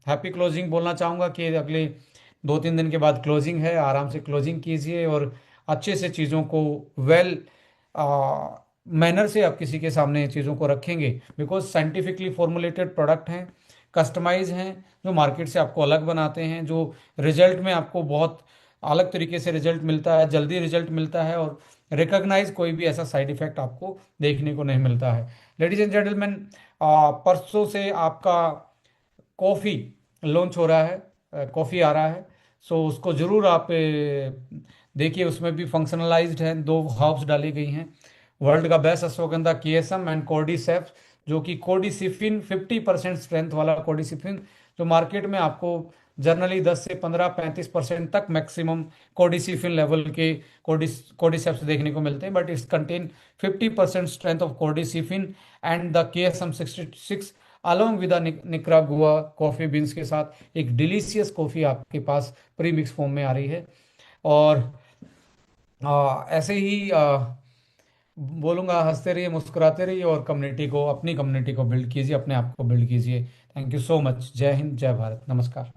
हैप्पी क्लोजिंग बोलना चाहूँगा कि अगले 2-3 दिन के बाद क्लोजिंग है। आराम से क्लोजिंग कीजिए और अच्छे से चीज़ों को वेल मैनर से आप किसी के सामने चीज़ों को रखेंगे, बिकॉज साइंटिफिकली फॉर्मुलेटेड प्रोडक्ट हैं, कस्टमाइज हैं, जो मार्केट से आपको अलग बनाते हैं, जो रिजल्ट में आपको बहुत अलग तरीके से रिजल्ट मिलता है, जल्दी रिजल्ट मिलता है, और रिकॉग्नाइज कोई भी ऐसा साइड इफेक्ट आपको देखने को नहीं मिलता है। लेडीज एंड जेंटलमैन, परसों से आपका कॉफ़ी लॉन्च हो रहा है, कॉफ़ी आ रहा है। सो उसको ज़रूर आप देखिए। उसमें भी फंक्शनलाइज्ड है, 2 हर्ब्स डाली गई हैं, वर्ल्ड का बेस्ट अश्वगंधा KSM एंड कोर्डिसेप्स, जो कि कोर्डिसिफिन 50% स्ट्रेंथ वाला कोर्डिसिफिन, जो मार्केट में आपको जनरली 10 से 15-35% तक मैक्सिमम कोर्डिसिफिन लेवल के कोर्डिसेप्स देखने को मिलते हैं, but it's contain 50% strength of cordycepin and the KSM 66 along with Nicaragua coffee beans के साथ एक डिलीशियस कॉफ़ी आपके पास प्री मिक्स फॉर्म में आ रही है। और ऐसे ही बोलूँगा, हंसते रहिए, मुस्कुराते रहिए, और कम्युनिटी को, अपनी कम्युनिटी को बिल्ड कीजिए, अपने आप को बिल्ड कीजिए। Thank you so much. जय हिंद, जय भारत, नमस्कार।